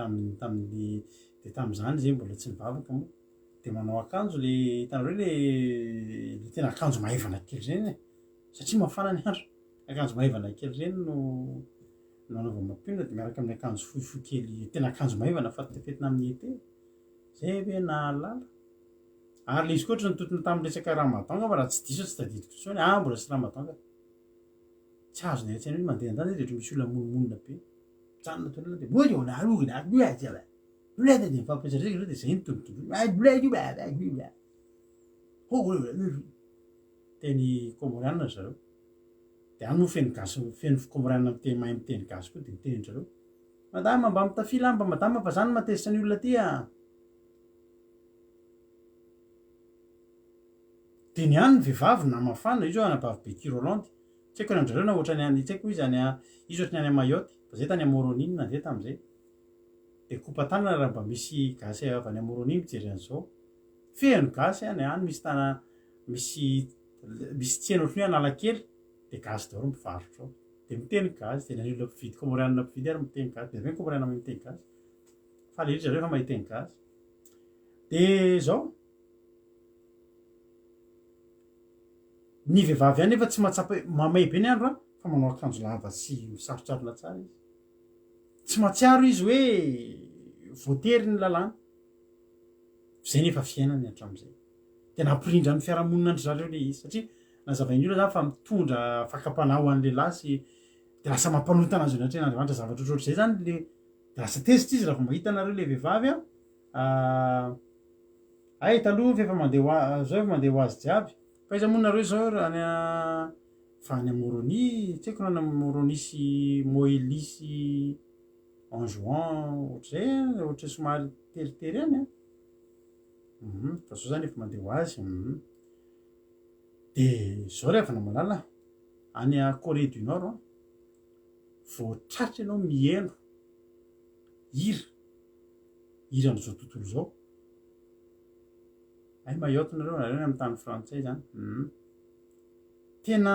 tam'izany zay mbola tsy nivavaka moa de manao akanjo le hitanareo le tena akanjo maivana kely reny satria mafana ny andro akanjo maivana kely reny no anaova mampina de miaraka amin'ny akanjo fohifohy kely tena akanjo maivana fa tefetina amin'ny été zay hoe nahalala ary le izy koa ohatry nitotona tamin'ny resaka ramadanga fa raha tsy diso tsy tadidiko tsony mbola sy ramadanga tsy azony atsy mandeha andany rehetra misy olona monomonina be mijanona toerana de moa na alogina boleta de mifampiasa resaka de zay nitombotombo teny komorianina zareo de any moa feno gasy feno komorianina miteny mahay miteny gasy koa de miteny zareo madama mba mitafila mba madama fa zany matezitra ny olona ty de ny any ny vehivavy na mafana izy ao anabavy be Kirolandy tsy haiko nandrareo na ohatrany any tsy haiko izy any izy ohatrany any Mayotte fa zay tany Moroni na zay tam'izay de kopatanana raha mba misy gasy avy any Moroni mijery an'izao feno gasy any misy tana misy tsena ohatry hoe Analakely de gasy daholo mivarotra ao de miteny gasy de nany olona mpividy komorianina mpividy ary miteny gasy de reny komorianina miteny gasy fa le zareo fa mahiteny gasy de zao ny vehivavy any nefa tsy mahatsapa mamay be ny andro fa manao akanjo lava sy misarotsarona tsara izy tsy mahatsiaro izy hoe voatery ny lalàna zay nefa fiainany hatram'izay de nampirindra ny fiarahamonina andry zareo le izy satria nazavainy olona zany fa mitondra fakam-panao an'le lasy de lasa mampanotana azy natren'andriamanitra zavatra ohatrohatry zay zany le de lasa tezitra izy raha vao mahita anareo le vehivavy ay taloha fa efa mandeha zao efa mandeha ho azy jiaby fa iza moa nareo zao any fa any Moroni tsy haiko na Moroni sy Moelisy Anjouan ohatray somary teritery any fa so zany efa mandeha ho azy de zao rehefa na malala any a Corée du Nord vao tratra ianao mihaino hira am'izao tontolo zao ay mayotte nareo amin'ny tany frantsay zany tena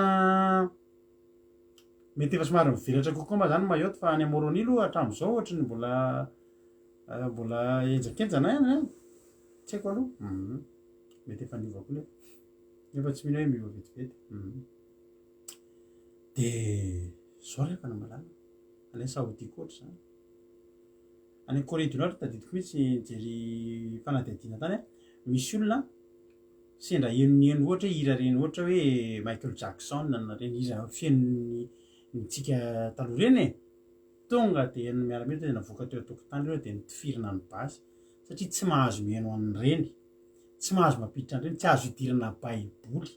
mety efa somary mivelatra kokoa ma zany mayotte fa any Moroni aloha hatramin'izao ohatrany mbola enjakenjana any tsy haiko aloha mety efa niova koa nefa tsy mino hoe miova vetivety de zao rehefa na malala any Saodia koa ohatra zany any Corée du Nord tadidiko mihitsy nijery fanadihadiana tany misy olona sendra henonieno ohatra hoe hira reny ohatra hoe Michael Jackson na reny hira fihainony nitsika taloha reny tonga de miaramila tena voaka teo tokotany reo de nitifirina ny basy satria tsy mahazo mihaino an'ireny tsy mahazo mampiditra an'ireny tsy azo hidirana baiboly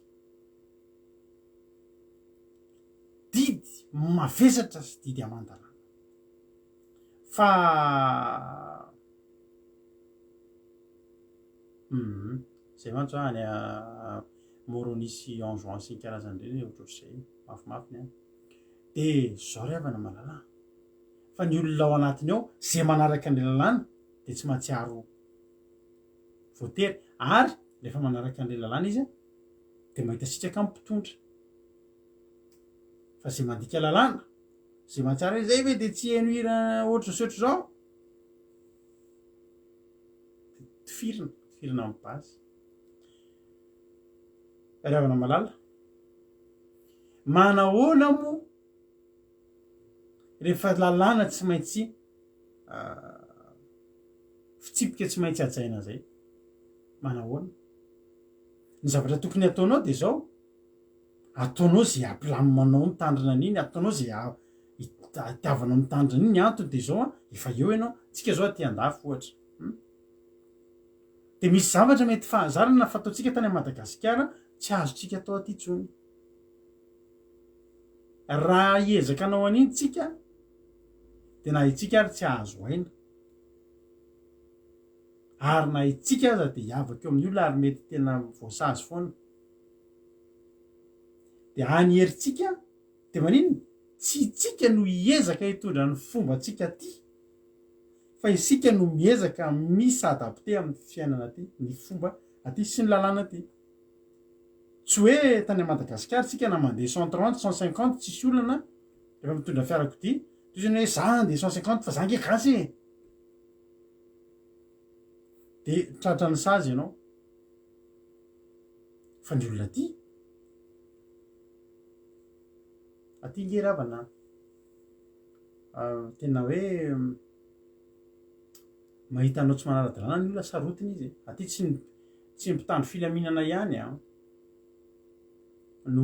didy mavesatra sy didy amandarana fa zay mantsy any Moroni sy Anjouan sy ny karazan'ireny ohatrohatr'izay mafimafy ny de zao rehefa na malala fa ny olona ao anatiny ao zay manaraka ny lalàna de tsy mahatsiaro voatery ary rehefa manaraka an'ilay lalàna izy de mahita sitraka mipitondra fa zay mandika lalàna zay mahatsiaro hoe zay ve de tsy haino hira ohatry zao tifirina amin'ny basy ravana malala manahoana moa rehefa lalàna tsy maintsy fitsipika tsy maintsy ajaina zay manahoana ny zavatra tokony ataonao de zao ataonao zay ampilaminao mitandrina an'iny ataonao zay itiavanao mitandrina iny antony de zao efa eo ianao tsika zao aty andafy ohatra de misy zavatra mety fahazarana fataotsika tany Madagasikara tsy azotsika atao aty tsony raha hiezaka anao an'iny tsika de na itsika ary tsy ahazo aina ary na itsika aza de hiavaka eo amin'ny olona ary mety tena voasazy foana de any heritsika de manino tsy itsika no hiezaka hitondra ny fomba tsika aty fa isika no miezaka misadapte amin'ny fiainana aty ny fomba aty sy ny lalàna aty tsy hoe tany Madagasikara tsika na mandeha 130 150 tsisy olana rehefa mitondra fiarakodia toy hoe za andeha 150 fa za nge gasy de tratrany sazy ianao fa ny olona aty nge ravana tena hoe mahita anao tsy manara-dalàna ny olona sarotiny izy aty tsy mpitandro filaminana ihany no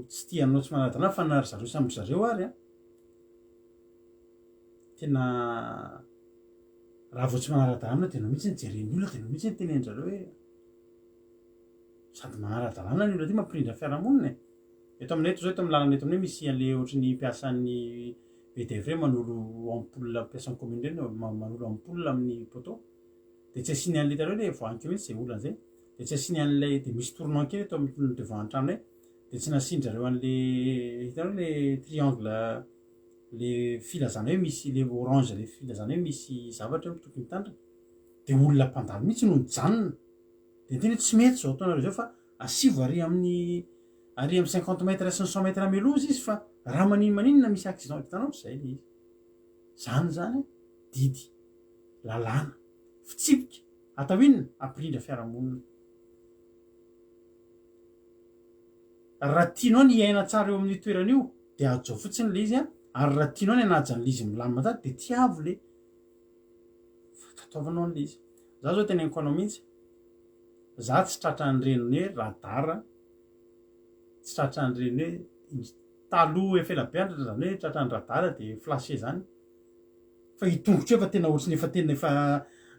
tsy tianao tsy manara-dalàna fa nary zareo samby zareo ary tena raha vao tsy manara-dalàna de no mihitsy nijereny olona de no mihitsy nitenenjareo hoe sady manara-dalàna ny olona ty mampirindra fiarahamonina eto aminay eto zao eto amin'ny lalana eto aminay misy an'le ohatry ny mpiasan'ny VDF manolo ampoule mpiasan'ny commune reny manolo ampoule amin'ny poteau de tsy asiny an'le tareo le voanikeo mihitsy zay olana zay de tsy asiny an'lay de misy tournon kely eto amin'ny devant an-tranonay de tsy nasindra reo an'le hitanao le triangle le filazana hoe misy le orange le filazana hoe misy zavatra tokony mitandrina de olona mpandalo mihitsy no mijanona de tena tsy mety zao ataonareo zao fa asivo ary amin'ny 50 mètres sy ny 100 mètres melozy izy fa raha maninona misy accident hitanao zay le izy zany didy lalàna fitsipika atao inona ampirindra fiarahamonina raha tianao ny aina tsara eo amin'ny toerana io de ajao fotsiny le izy ary raha tianao ny anajan'le izy milamina tady de tiavo le fakataovanao an'le izy za zao tena eniko anao mihitsy za tsy tratra an'ireny hoe radara tsy tratra an'ireny hoe taloha efa elabeandratra zany hoe tratra ny radara de flashe zany fa hitongotra efa tena ohatrany efa tena efa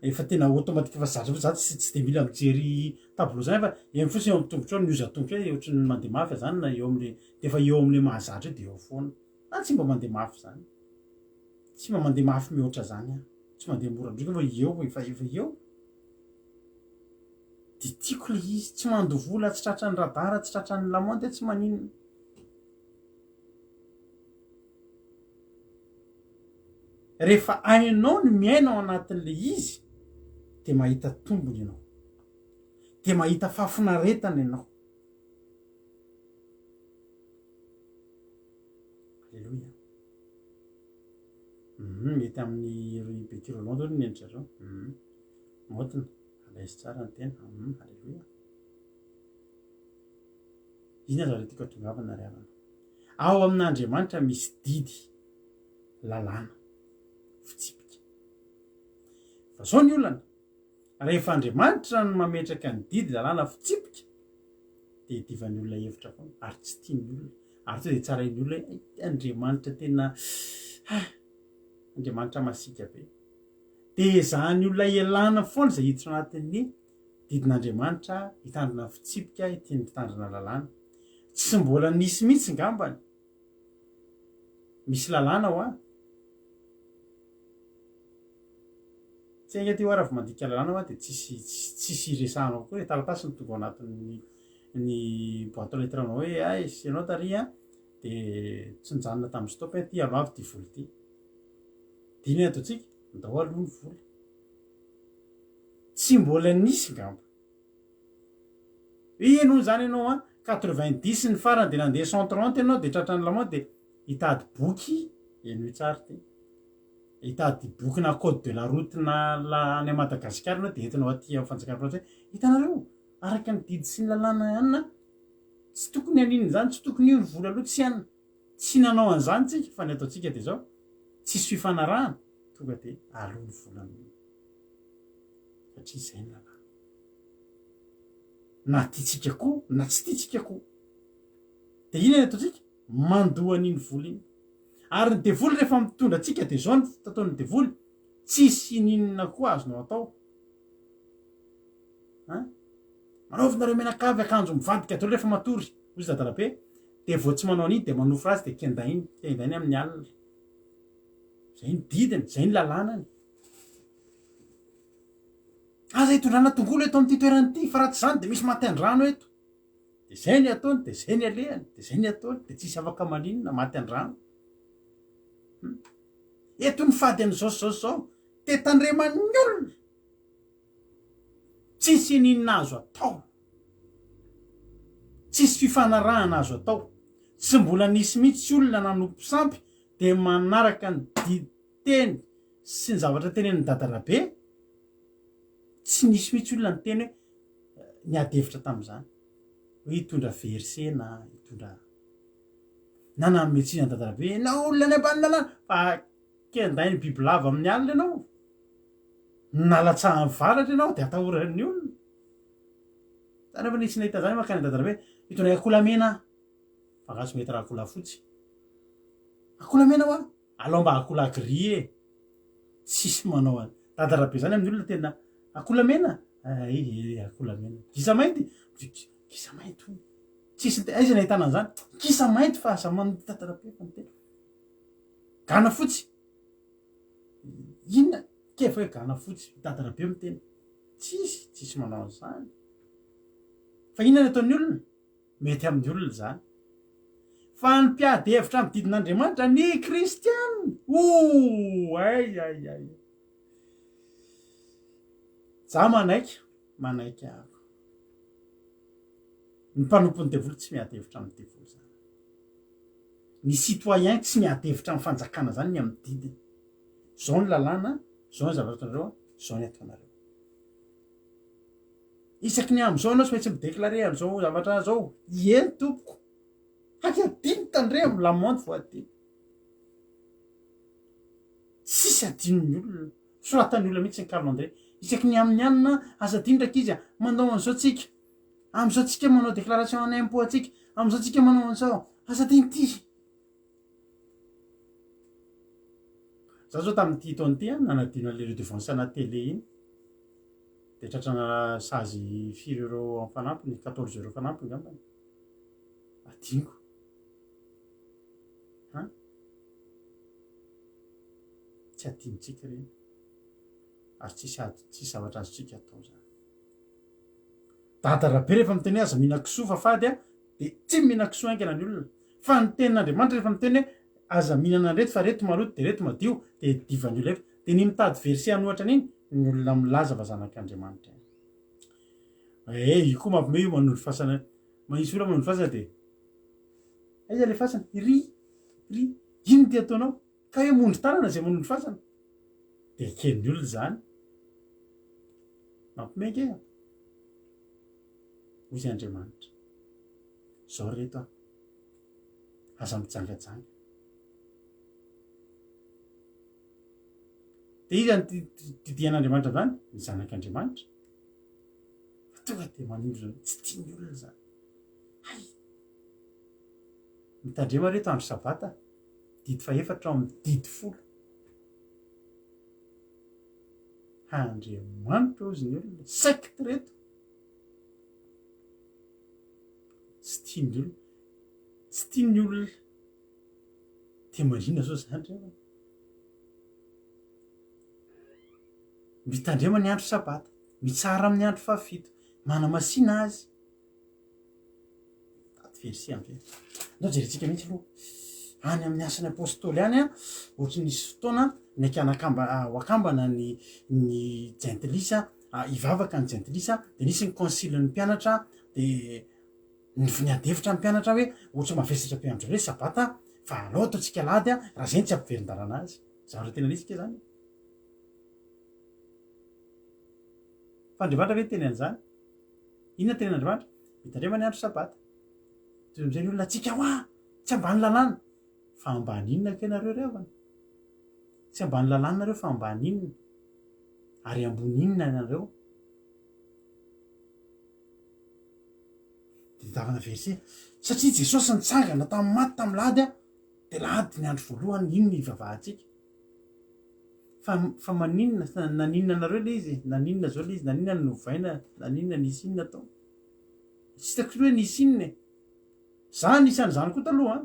efa tena automatique fa zatra fa za tsy de mila mijery tableau zany fa eny fotsiny eo am'tongotra ao nioza tongotra hoe ohatry ny mandeha mafy zany na eo am'le de efa eo am'le mahazatra de eo foana na tsy mba mandeha mafy zany tsy mba mandeha mafy mihoatra zany a tsy mandeha mora ndrika fa eo efa eo de tiako le izy tsy mandovola tsy tratra ny radara tsy tratra ny lamonde tsy maninona rehefa ainao ny miaina ao anatin'le izy de mahita tombony ianao de mahita fahafinaretana ianao alleloia mety amin'ny bekirolon zao ny endritra zao motina alaizy tsara ny tena alleloia izy na zareo tiako atongavana ryavana ao amin'Andriamanitra misy didy lalàna fitsipika fa zao ny olana rehefa Andriamanitra no mametraka ny didy lalàna fitsipika de divan'ny olona hevitra foana ary tsy tiany olona ary to de tsara iny olona Andriamanitra tena Andriamanitra masika be de zany olona ialana foana zay hiditra anatin'ny didin'Andriamanitra hitandrina fitsipika tiany hitandrina lalàna tsy mbola nisy mihitsy ngambany misy lalàna ho tsy ainga ty ho ara-vy mandika lalàna hoa de tsisy resahanao koa hoe taratasy ny tonga ao anatin'ny boîte aux lettres anao hoe ay ianao taria de tsy nijanona tamin'ny stop ty alo avy ty voly ty de iny ataotsika ndao aloha ny voly tsy mbola nisy ngamba ino zany ianao 90 ny farany de nandeha 130 ianao de tratrany lamao de hitady boky eno tsara ty hitady boky na code de la route na any Madagasikara anao de entinao aty amin'ny fanjakana français hitanareo araka ny didy sy ny lalàna ihany tsy tokony aniny zany tsy tokony io ny vola aloha tsy ihany tsy nanao an'izany tsika fa ny ataotsika de zao tsisy fifanarahana tonga de aloha ny volany satria zay ny lalàna na tiatsika koa na tsy tiatsika koa de iny ataotsika mandoa an'iny vola iny ary ny devoly rehefa mitondra atsika de zao ny ataony devoly tsisy ninona koa azonao atao manaovinareo menakavy akanjo mivadika dolo rehefa matory ozy dadalabe de vo tsy manao an'iny de manofo azy de kendainy amin'ny alina zay ny didiny zay ny lalànany aza hitondrana tongolo eto amin'ity toerany ity fa raha tsy zany de misy maty andrano eto de zay ny ataony de zay ny alehany de zay ny ataony de tsisy afaka maninona maty andrano eto ny fady an'zao de tandreman'ny olona tsisy ninona azo atao tsisy fifanarahana azo atao tsy mbola nisy mihitsy olona nanompo sampy de manaraka ny diditeny sy ny zavatra tenen'ny dadalabe tsy nisy mihitsy olona ny teny hoe niadevitra tam'izany hoe hitondra verse na hitondra nanametsina dadalabe na olona any ambany lalàna fa kenday ny biby lava amin'ny alina ianao nalatsahan'ny varatra ianao de atahoran'ny olona zany efa nisy nahita zany makany dadalabe hitondra akolamena fa gaso mety raha akola fotsy akolamena hoa alao mba akola grie tsisy manao any dadalabe zany amin'ny olona tena akolamena akolamena gisa mainty gisa mainty tsisy aiza nahitana an'izany gisa mainty fa aza mano dadalabe fa nytena gana fotsy inona kefa hoe gana fotsy dadalabe mitena tsisy manao an'izany fa inona ny ataon'ny olona mety amin'ny olona zany fa ny mpiady hevitra amin'ny didin'Andriamanitra ny kristianina ay za manaiky ahako ny mpanompon'ny devoly tsy miady hevitra amin'ny devoly zany ny citoyen tsy miady hevitra amin'ny fanjakana zany ny amin'ny didiny zao ny lalàna zao ny zavatra ataonareo zao ny ataonareo isaky ny am'izao anao tsy maintsy mideklare am'izao zavatra zao eny tompoko haky adiny tandre amy lamondy vo adiny tsisy adin'ny olona soratan'ny olona mihitsy ny Carl-André isaky ny amin'ny anina aza adiny ndraiky izy manao an'izao tsika am'izao tsika manao déclaration en impôt atsika am'izao tsika manao an'izao aza adiny ty za zao tamin'ity taony ty nanadino an'le redevance ana télé iny de tratrana sazy 4 euro amin'ny fanampiny 14 euro fanampiny ngambany adiniko tsy adinitsika reny ary tsisy zavatra azotsika atao zany dadarabe rehefa miteny aza mihina kisoa fa fady a de tsy mihina kisoa aingana ny olona fa ny tenin'Andriamanitra rehefa miteny hoe aza mihinana reto fa reto maloto de reto madio de divany olona de ny mitady verse anohatra an'iny ny olona milaza fa zanak'Andriamanitra io koa mampime io manolo fasana manisy olona manolo fasana de aiza le fasana ry ino ty ataonao ka hoe mondry tanana zay manolo fasana de ken'ny olona zany mampimenge hozy Andriamanitra zao reto aza mijangajanga de izy zany didian'Andriamanitra zany ny zanak'Andriamanitra fa tonga de manindro zany tsy tiany olona zany hay mitandrema reto andro sabata didy fa efatra amin'ny didy 10 Andriamanitra ozy ny olona secte reto tsy tiany olona tsy tiany olona de marina zao zany mitandrema ny andro sabata mitsara amin'ny andro fahafito manamasina azy taty versi am'zay ndao jerentsika mihitsy aloha any amin'ny asan'ny apôstôly any ohatry nisy fotoana ny akanakamba hoakambana ny jentilisa ivavaka ny jentilisa de nisy ny consilen'ny mpianatra de ny finiadevitra ny mpianatra hoe ohatra mavesatra mpianatra re sabata fa alao ataotsika lady raha zay tsy ampiverin-darana azy zavatra tena nisika zany fa Andriamanitra ve teny an'izany inona tenen'Andriamanitra mitandrema ny andro sabata toy am'izay ny olona atsika hoa tsy ambany lalàna fa ambany inona ke nareo revana tsy ambany lalàna nareo fa ambany inona ary ambony inona nareo de davana verse satria Jesosy nitsangana tamin'ny maty tamin'ny lady de lady ny andro voalohany inona ivavahantsika fa maninona naninona nareo le izy naninona zao le izy naninona ny novaina naninona nisy inona tao tsy hitako hoe nisy inona za nisan'izany koa taloha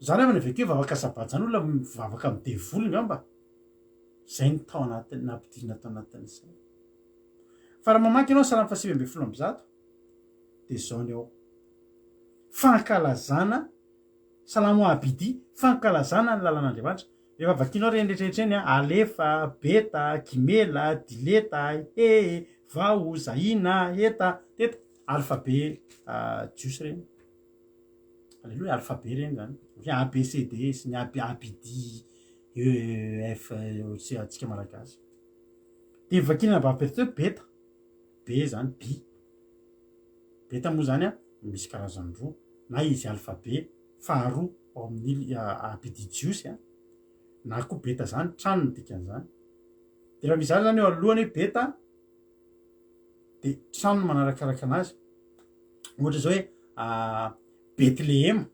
za rehefa navekeo vavaka sabaty zany olona mivavaka amin'ny devoly ngamba zay ny tao anatiny nampidina tao anatin'izay fa raha mamaky ianao salamy 7:1 de zao ny ao fankalazana salamo abidi fankalazana ny lalàn'Andriamanitra rehefa vakinao reny rehetrarehetreny alefa beta kimela dileta vao zaina eta teta alphabe jios reny aleloha alphabe reny zany hoe abcd sy ny abidi f sy atsika malagasy de vakinana bavaperteo beta be zany bi beta moa zany misy karazany roa na izy alphabe faharoa ao amin'ny abidi jios na koa beta zany trano ny dikan'izany de raha misy zany zany eo alohany hoe beta de trano manarakaraka anazy ohatra zao hoe Betlehema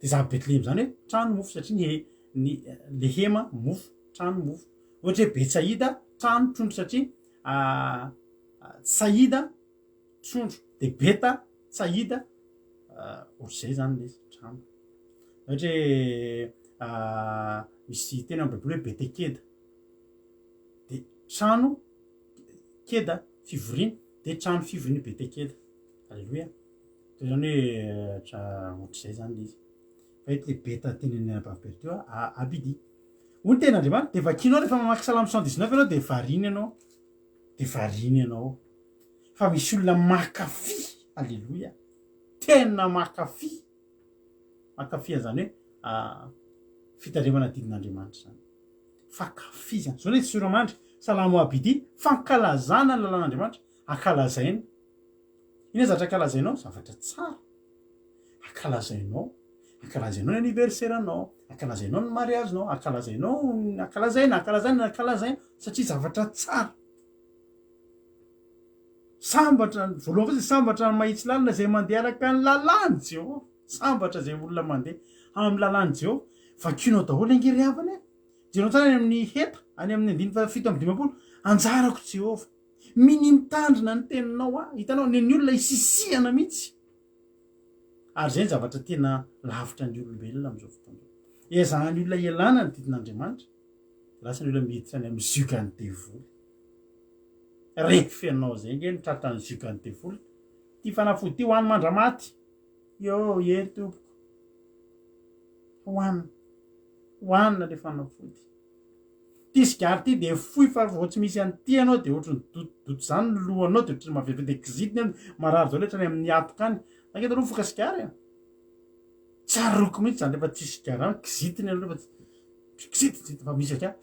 de za Betlehema zany hoe trano mofo satria ny lehema mofo trano mofo ohatra hoe Betsaida trano trondro satria Saida trondro de beta Saida ohatr'izay zany le trano ohatra hoe misy tena amin'ny baiboly hoe Betekeda de trano keda fivoriana de trano fivoriana Betekeda alleloia toy zany hoe ohatr'izay zany le izy fa eto le beta teneny bavaperty eo abidi hoy ny ten'Andriamanitra de vakinao rehefa mamaky salamy 119 ianao de variny ianao fa misy olona makafy alleloia tena makafy an'zany hoe fitandremana didin'Andriamanitra zany fakafy zany zao le tsy soramandry salamo abidi fankalazana ny lalàn'Andriamanitra ankalazaina ina zatra ankalazainao zavatra tsara ankalazainao ny anniversairenao ankalazainao ny mariagenao ankalazaina satria zavatra tsara sambatra voalohany fotsiny sambatra ny mahitsy lalina zay mandeha araka ny lalàny Jehova sambatra zay olona mandeha amin'ny lalàny Jehova vakinao daholo angery havana jenao tsara any amin'ny heta any amin'ny 7:50 anjarako Jehova miny mitandrina ny teninao hitanao ny olona isisiana mihitsy ary zay ny zavatra tena lavitra ny olombelona am'izao fotoana ezahany olona ialana ny didin'Andriamanitra lasa ny olona miditra any amin'ny zokany devoly refenao zay nge mitratra ny zokany devoly ty fanafody ty hoany mandramaty tompoko hoanina le fanafody tisygary ty de foy fa vao tsy misy an'ty anao de ohatrany doto zany ny lohanao de ohatrany mavety de kizitiny any marary zao letra ny amin'ny atoka any ankety ro foka sigary tsaroko mihitsy zany lefa tsy sigary any kizitiny any lefa kizity fa misy aka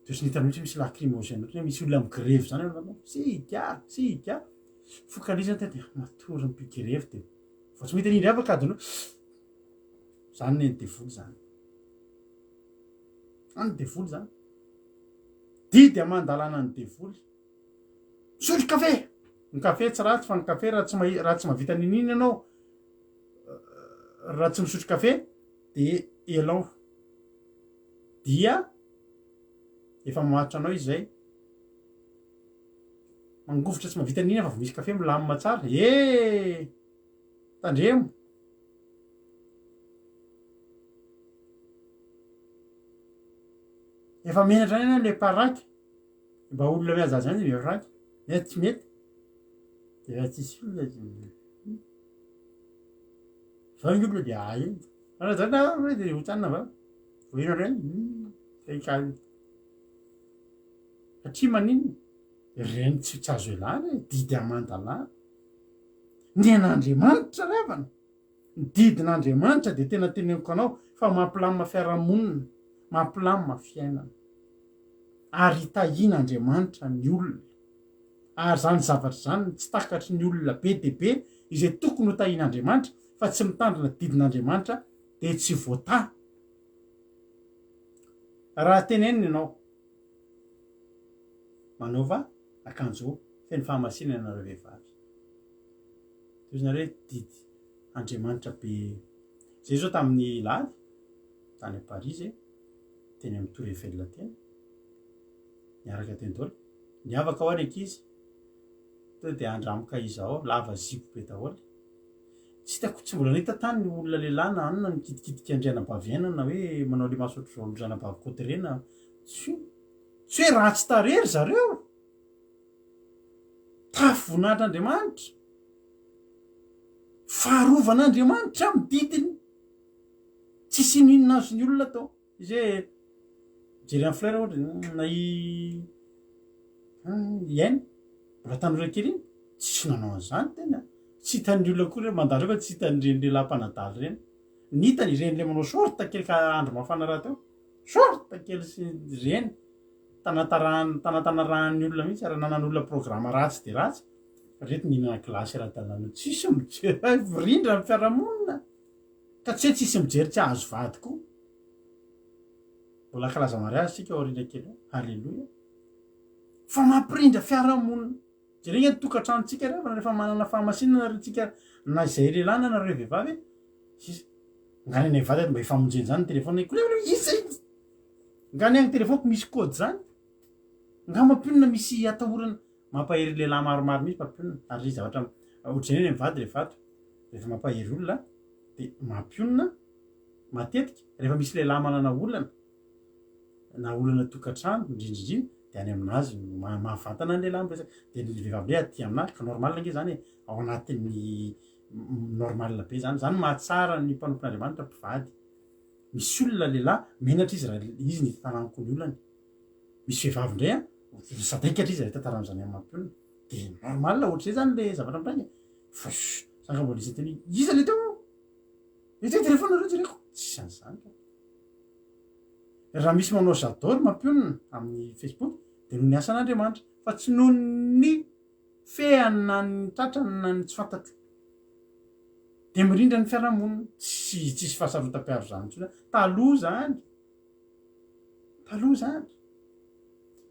de sy nitany mihitsy misy lacrymogène ohatry misy olona migrevy zany sika fokalizany te de matory mpigrevy de fa tsy mety anindry afaka adino zany ny devoly zany any devoly zany didy amandalana ny devoly sotro kafe ny kafe tsy ratsy fa ny kafe raha tsy mavita nininy ianao raha tsy misotro kafe de elao dia efa mahatro anao izy zay mangovotra tsy mavita nininy fa misy kafe milamina tsara tandremo efa menatra any le paraky mba olona miazazy any le paraky mety tsy mety de fa tsisy olona fa ny olona de zany de hotsanina va vohina reny kaikany satria maninona reny tsy azo elana didy amandalana ny an'Andriamanitra revana ny didin'Andriamanitra de tena teneniko anao fa mampilamina fiarahamonina mampilamina fiainana ary hitahian'Andriamanitra ny olona ary zany zavatra zany tsy takatry ny olona be de be izay tokony ho tahian'Andriamanitra fa tsy mitandrina didin'Andriamanitra de tsy voata raha teneniny ianao manaova akanjo feny fahamasina ianareo vehivavy toizy didy Andriamanitra be zay zao tamin'ny laly tany a Paris teny amin'ny Tour Eiffel teny niaraka teny daholo niavaka ao ary ankizy to de andramoka izy ao lava zipo be daholo tsy hitako tsy mbola nahita tany ny olona lehilahy na anona nikitikitika andrianabaviaina na hoe manao le masotro volo zanabavikotirena tsy hoe ratsy tarery zareo tafovon'Andriamanitra faharovan'Andriamanitra amin'ny didiny tsy sininona azo ny olona tao izay jery amin'ny fleur ohatra na iainy mbola tanora kely iny tsy nanao an'izany tena tsy hitan'ny olona koa re mandalo fa tsy hitan'ny reny lehilahy-mpanadaly reny nitany reny le manao sorta kely ka andro mafana raha teo sorta kely sy reny tanatanarahan'ny olona mihitsy ary nanan'olona programa ratsy de ratsy rety nihinana glasy ara-dalàna tsisy mijery virindra ny fiarahamonina ka tsy hoe tsisy mijery tsy azo vady koa mbola kalaza mariazy tsika aoriana kely halleloia fa mampirindra fiarahamonina jerena ny tokantranontsika revana rehefa manana fahamasinana retsika na izay lelana nareo vehivavy ngany any vady mba ifamonjeny zany telefona ngany agny telefoniko misy kody zany nga mampionona misy atahorana mampahery lehilahy maromaro misy mampionona ary ry zavatra ohatraneny mivady le vato rehefa mampahery olona de mampionona matetika rehefa misy lehilahy manana olana na olana tokantrano indrindrindriny de any aminazy mahavantana ny lehilahy miresaka de ny vehivavy le aty aminazy ka normal nge zany ao anatin'ny normal be zany mahatsara ny mpanompon'Andriamanitra mpivady misy olona lehilahy menatra izy raha izy ny tananiko ny olany misy vehivavy ndray sadaikatra izy raha taran'izany amin'ny mampionina de normal ohatr'izay zany le zavatra mitangy fa sanga mbola izy teny iza le teo telefona reo jereko tsisy an'izany raha misy manao j'adore mampionina amin'ny Facebook de noho ny asan'Andriamanitra fa tsy noho ny feana ny tratrana ny tsy fantatro de mirindra ny fiarahamonina tsisy fahasarotam-piaro zany tsona taloha zany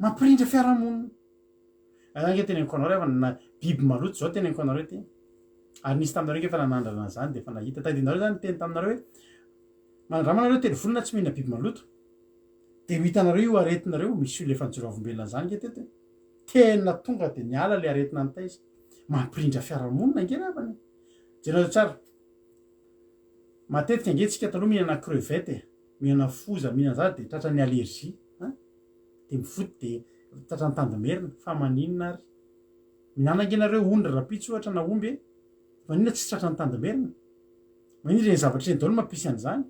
mampirindra fiarahamonina ange teneniko anao refa na biby maloto zao teneniko anareo teny ary nisy taminareo nge fa nanandrana zany de fa nahita tadinareo zany teny taminareo hoe mandramanareo televolina tsy mihina biby maloto de ho hitanareo io aretinareo misy olo efa nijoro avombelona zany nge tety tena tonga de niala le aretina ny taiza mampirindra fiarahamonina ngeravany jenao tsara matetika angetsika taloha mihinana crevette mihinana foza mihinana za de tratra ny allergie de mifoty de tratra ny tandomerina fa maninona ary mihinana ngenareo ondra rapitso ohatra na omby maninona tsy tratra ny tandomerina manindry reny zavatra reny daholo mampisy an'izany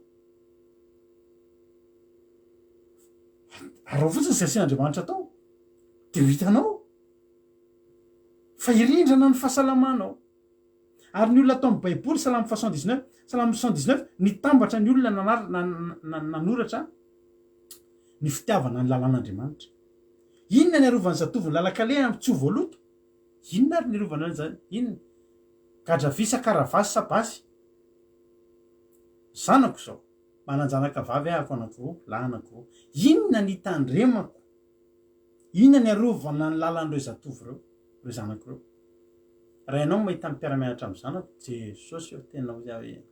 arao fotsiny zay asian'andriamanitra atao de ho hitanao fa irindrana ny fahasalamanao ary ny olona atao amin'ny baiboly salamy 79 salamy 79 nitambatra ny olona nanoratra ny fitiavana ny lalàn'andriamanitra inona ny arovany zatovy ny lalakaleha tsy ho voaloto inona ary ny arovana an'izany inona gadravisa karavasy sabasy zanako zao mananjanaka vavy ahako anankiroa lahy anankiroa inona ny tandremako inona ny arovana ny lalan'ireo zatovy reo reo zanako reo raha ianao mahita ny mpiaramianatra amin'ny zanako jesosy eo tena hoe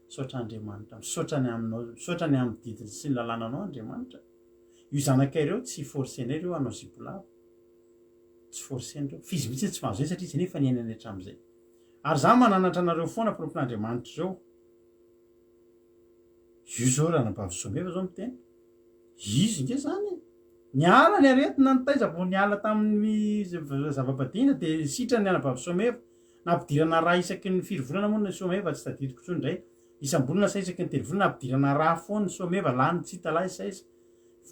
misaotra andriamanitra misaotra ny aminao misaotra ny amin'ny didiny sy ny lalànanao andriamanitra io zanakay reo tsy forcenay reo anao zibolava tsy forceny reo fizy mihitsy tsy mahazo zay satria izy nefa niainany hatramin'izay ary za mananatra anareo foana mpirompon'andriamanitra zao io zao raha nabavy someva zao mitena izy nge zany niala ny aretina ny taiza vo niala tamin'ny zava-badina de sitra ny anabavy someva nampidirana raha isaky ny 4 volana moa ny someva tsy tadidiko tsony ndray isam-bolana sa isaky ny 3 volana nampidirana raha foa ny someva lany tsy hita lahy saiza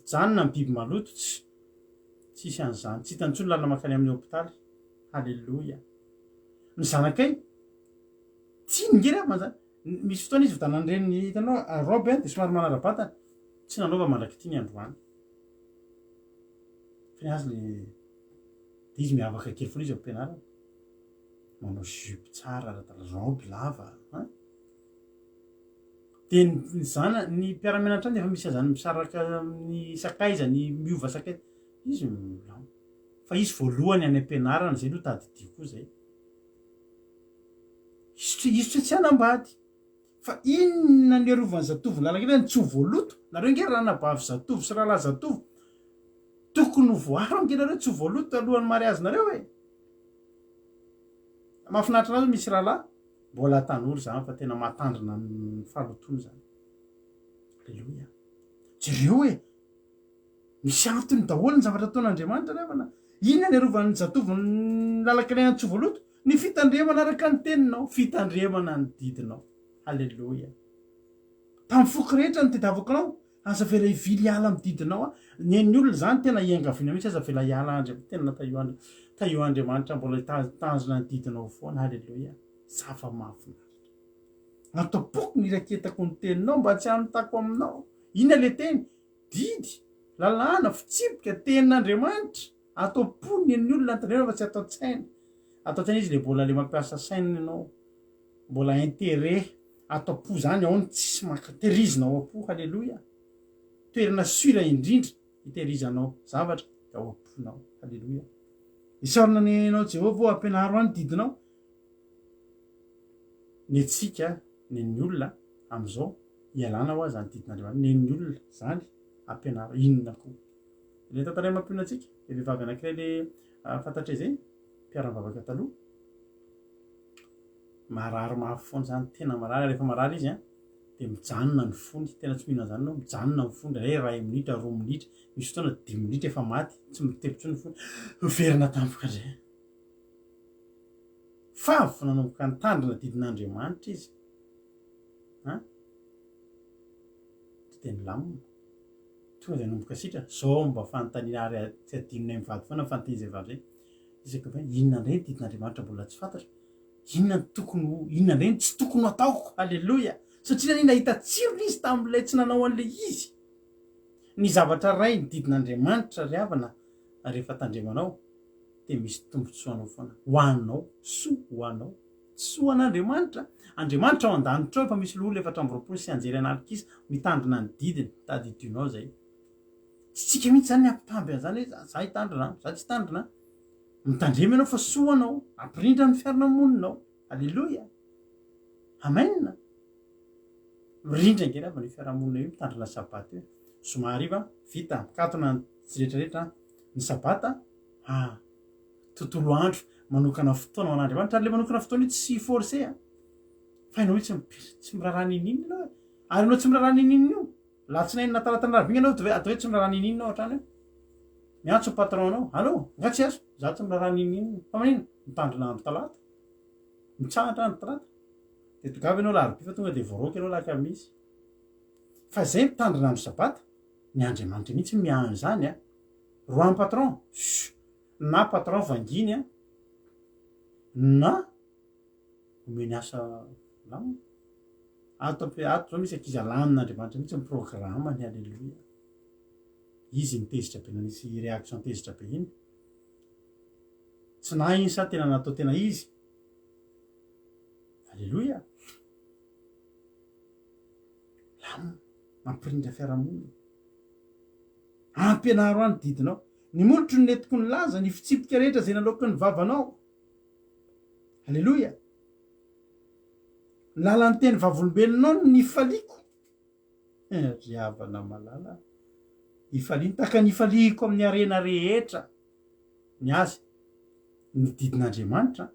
janona ny biby maloto tsy isy an'izany tsy hitany tsony lala makany amin'ny hôpitaly halleloia ny zanakay tsy ningera manzany misy fotoana izy vidana nyreny hitanao robe de somary manara-batana tsy nanaova mandraky ty ny androany fa ny azy le de izy miavaka kely foana izy ampianarana manao jupe tsara robe lava de ny zana ny mpiaramianatra ny efa misy azany misaraka ny sakaiza ny miova sakaiza izy milamo fa izy voalohany any ampianarana zay no tadidio koa zay izy tsy anambady fa inona ny arovany zatovy lalakely ny tsy ho voaloto nareo nge raha nabavy zatovy sy rahalahy zatovy tokony ho voaro nge nareo tsy ho voaloto alohan'ny mariazy nareo e mahafinaritra anazy misy rahalahy mbola tanora zany fa tena matandrina ny fahalotony zany alleloia jereo e misy antony daholo ny zavatra ataon'andriamanitra revana inona ny arovany zatovy ny lalakely tsy ho voaloto ny fitandremana araka ny teninao fitandremana ny didinao halleloia tamin'ny foky rehetra ny tedavako anao aza vela ivily iala amin'ny didinao ny olona zany tena iangaviana mihitsy aza vela iala tena ta io andriamanitra mbola tanjona ny didinao foana halleloia zava mahafinaritra atao boky ny raketako ny teninao mba tsy anotako aminao inona le teny didy lalàna fitsipika tenin'andriamanitra atao pony ny olona antandremana fa tsy atao tsaina atao tsaina izy le mbola le mampiasa saina ianao mbola intérêt atao-po zany ao ny tsisy tehirizina ao am-po halleloia toerana sura indrindra hitehirizanao zavatra de ao am-ponao halleloia isaorina nynao jehova vo ampianaro any didinao ny atsika neny olona am'izao ialana ho azy any didin'andriamanitra neny olona zany ampianaro inona koa le tantaray mampiona atsika de vehivavy anankiray le fantatra zay mpiaram-bavaka taloha marary mahafoana zany tena marary rehefa marary izy de mijanona ny fony tena tsy mihina zany nao mijanona ny fony ray 1 minitra 2 minitra misy fotoana 10 minitra efa maty tsy mitepotso ny fony verina tampoka zay fa nanomboka nitandrina didin'andriamanitra izy de nilamina tonga de nomboka sitra zao mba fanontaniana ary tsy adinonay mivady foana fanontany zay vavy zay izako hoe inona ndray ny didin'andriamanitra mbola tsy fantatra inona ndray tsy tokony ataoko halleloia satria nany nahita tsirony izy tamin'ilay tsy nanao an'le izy ny zavatra ray ny didin'andriamanitra ry havana rehefa tandremanao de misy tombotsoanao foana hoanao soa hoanao tsy ho an'andriamanitra andriamanitra ao an-danitra ao fa misy loha 4 sy anjery analikisa mitandrina ny didiny tadidinao zay tsy tsika mihitsy zany ampitamby an'zany hoe za hitandrina za tsy tandrina mitandremy anao fa soa anao ampirindra ny fiaranamoninao alleloia amen mirindra ngena avy ny fiarahamonina io mitandrina sabata io somary iva vita mikatona ny rehetrarehetra ny sabata tontolo andro manokana fotoana an'andriamanitra ary le manokana fotoana io tsy forcé fa ianao hoe tsy miraharaha ninina ianao ary anao tsy miraharaha ninina io latsinainy natalatany ravigna anao atao hoe tsy miraharaha ninina ohatrany hoe miantso patron anao allo ngatsy azo za tsy miraharaha ninina fa manino mitandrina andro talata mitsahatra andro talata de togavy ianao laharipifa tonga de voaroky ianao lakamisy fa zay mitandrina andro sabata ny andriamanitra mihitsy miahany zany roa patron na patron vanginy na omeny asa lamina ato zao misy akiza lamin'andriamanitra mihitsy miprogramany alleloia izy nitezitra be nanisy réaction tezitra be iny tsy na iny sa tena natao tena izy alleloia lamina mampirindra fiarahamonina ampianaro any didinao ny molotro nentiko ny laza ny fitsipika rehetra zay nalaoko ny vavanao alleloia lalan'ny teny vavolombelonao ny faliko riavana malala ifaliny taka ny faliko amin'ny arena rehetra ny azy ny didin'andriamanitra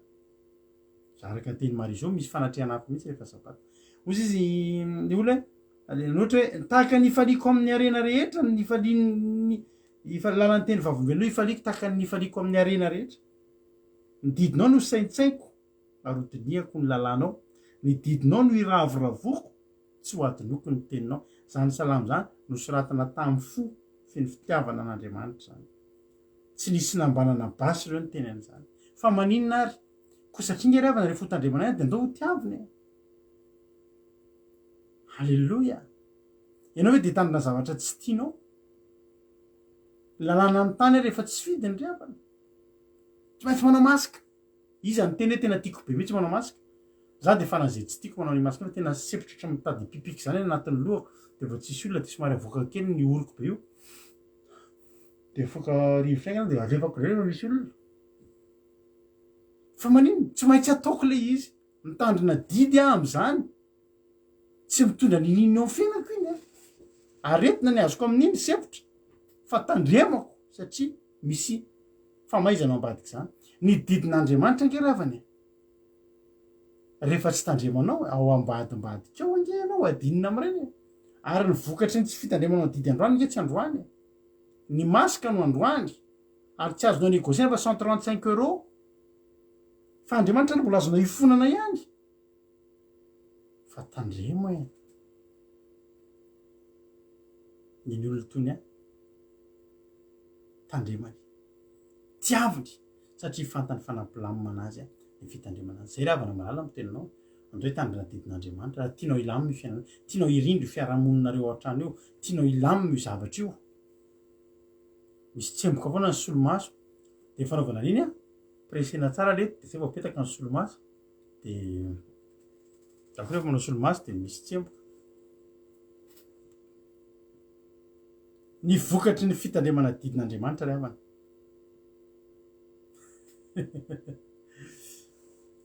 zaraka teny marizao misy fanatrianafo mihitsy rehefa sabata ozy izy ny olo nohatra hoe tahaka ny faliko amin'ny arena rehetra ny faliny lalan'ny teny vavolombelonao ifaliko tahaka ny faliko amin'ny arena rehetra ny didinao no saintsaiko arotiniako ny lalanao ny didinao no iravoravoko tsy ho atinoko ny teninao zany salamo zany no soratana tamin'ny fo feny fitiavana an'andriamanitra zany tsy nisy nambanana basy ireo ny teny an'izany fa maninona ary ko satria ngeravana rehefa hotandremana any de ndao ho tiaviny halleloia ianao hoe de tandrina zavatra tsy tianao lalàna amin'ny tany rehefa tsy fidy ny riavana tsy maintsy manao masika izy any teny hoe tena tiako be mihitsy manao masika za de fanazay tsy tiako manao ny masika fa tena sepotratra mitady pipiky zany anatin'ny lohako de vao tsisy olona de somary avoaka kely ny oriko be io de foka rivotraigna de alevako rehefa misy olona fa manino tsy maintsy ataoko le izy mitandrina didy am'zany tsy mitondra ninino eo fiainako iny aretina ny azoko amin'iny sepotra fa tandremako satria misy famaizana ambadiky zany ny didin'andriamanitra angeravany rehefa tsy tandremanao ao ambadimbadika ao ange anao adinina am'ireny ary ny vokatry ny tsy fitandremanao didy androany nge tsy androany ny masika no androany ary tsy azonao négocier fa 135 euros fa andriamanitra no mbola azonao ifonana ihany fa tandremo niny olona tony tandremany tiaviny satria fantany fanampilamina anazy ny fitandremana azy zay ravana malala miteninao andro hoe tandrina didin'andriamanitra raha tianao ilamina io fiainana tianao irindro fiarahamoninareo ao an-trano io tianao ilamina io zavatra io misy tsemboka foana ny solomaso de fanaovana aniny presena tsara lety de zay vao apetaka ny solomaso de dako rehefa manao solomaso de misy tsemboka ny vokatry ny fitandremana didin'andriamanitra ry havana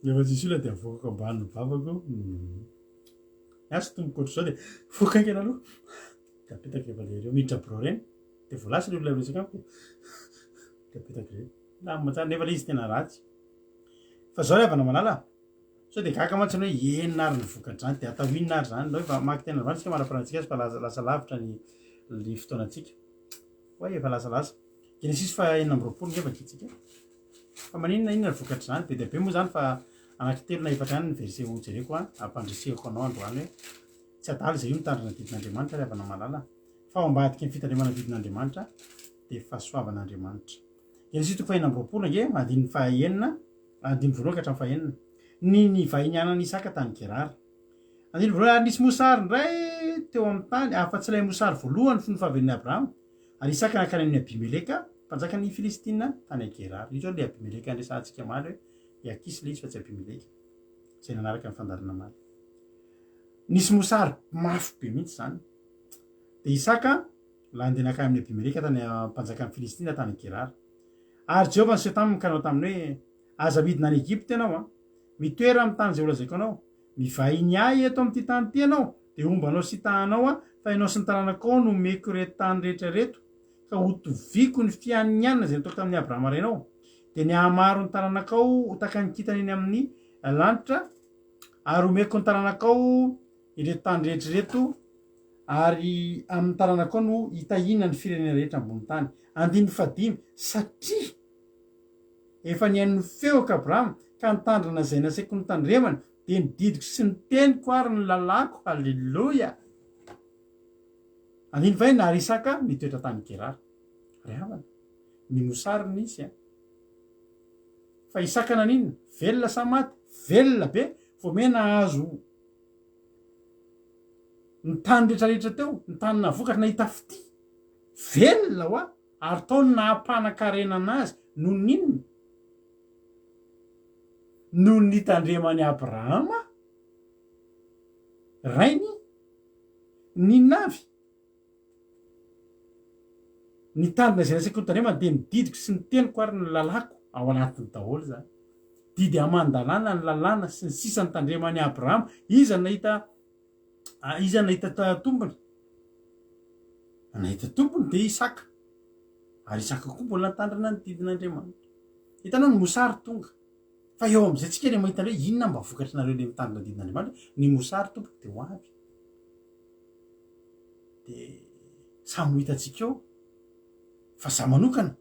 rehefa tsisy olona de avokako ambaniny vavako asy tomboko ohatr' zao de vokankena aloha de apetaka rehefa lereo miditra bro reny de voalasa le olona resaka amiko de apetaka reny lamatsara nefa le izy tena ratsy fa zao ry havana malala so de gaka mantsy hoe enina ary ny vokatry zany de atao inona ary zany nao efa maky tena zany sika mara-prantsika azy fa lasa lavitra ny fotoanantsika hoy efa lasalasa genesis fa enina amby-roapolo ngefa kitsika fa maninona inona ny vokatry zany be deabe moa zany fa anankitelo na efatra any ny verset hojereko ampandresehako anao androany hoe tsy adaly zay io mitandrina didin'andriamanitra ry havana malala fa ao ambadiky ny fitandremana didin'andriamanitra de fahasoavan'andriamanitra genesis toko fa enina amby-roapolo nge andininy fahaenina andiny voalohany ka hatramin'ny fahaenina ny vahinianany Isaka tany Gerara andiny voalohany ary nisy mosary ndray teo amin'ny tany afa-tsy ilay mosary voalohany fony fahavelin'ny Abrahama ary Isaka nakany amin'ny Abimeleka mpanjakan'ny Filistina tany Gerara io zao le Abimeleka andresantsika maly hoe iakisy le izy fa tsy Abimeleka zay nanaraka ny fandarina maly nisy mosary mafy be mihitsy zany de Isaka landeha nakany amin'ny Abimeleka tany mpanjakan'ny Filistina tany Gerara ary Jehovah niseo taminy kanao taminy hoe aza midina any Egypte ianao mitoera amin'ny tany zay olazaiko anao mivahiny ahy eto amin'ity tany ty anao de ombanao sy tahanao fa ianao sy ny tanànakao no meko reto tany rehetra reto ka ho toviko ny fianinianina zay nataoko tamin'ny Abrahama renao de ny ahamaro ny taranakao taka nikitana eny amin'ny lanitra ary omeko ny taranakao ireto tany rehetrareto ary amin'ny taranakao no hitahina ny firenena rehetra ambony tany. Andiny fadimy satria efa nihain'ny feoko Abrahama ka nitandrina zay nasaiko ny tandremana de nididiko sy ny teniko ary ny lalako. Halleloja. Andiny fa na ary Isaka nitoetra tany Gerara ry havana ny mosariny izy fa Isaka naninona velona sa maty velona be vao mena azo ny tany rehetrarehetra teo ny tany navokatra nahita fity velona hoa ary taony nahampanakarena anazy noho ninona noho ny tandremany Abrahama rainy ny navy ny tandrina zay nasaiko ny tandremana de nididiko sy ny teniko ary ny lalako ao anatiny daholo zany. Didy amandalana ny lalàna sy ny sisa ny tandremany Abrahama iza nahita tompony de Isaka ary Isaka koa mbola natandrina ny didin'Andriamanitra. Hitanao ny mosary tonga fa eo am'izay tsika le mahita hoe inona mba vokatry nareo le mitandrina didin'Andriamanitra ny mosary tompoko de ho avy de samy hitatsika eo fa za manokana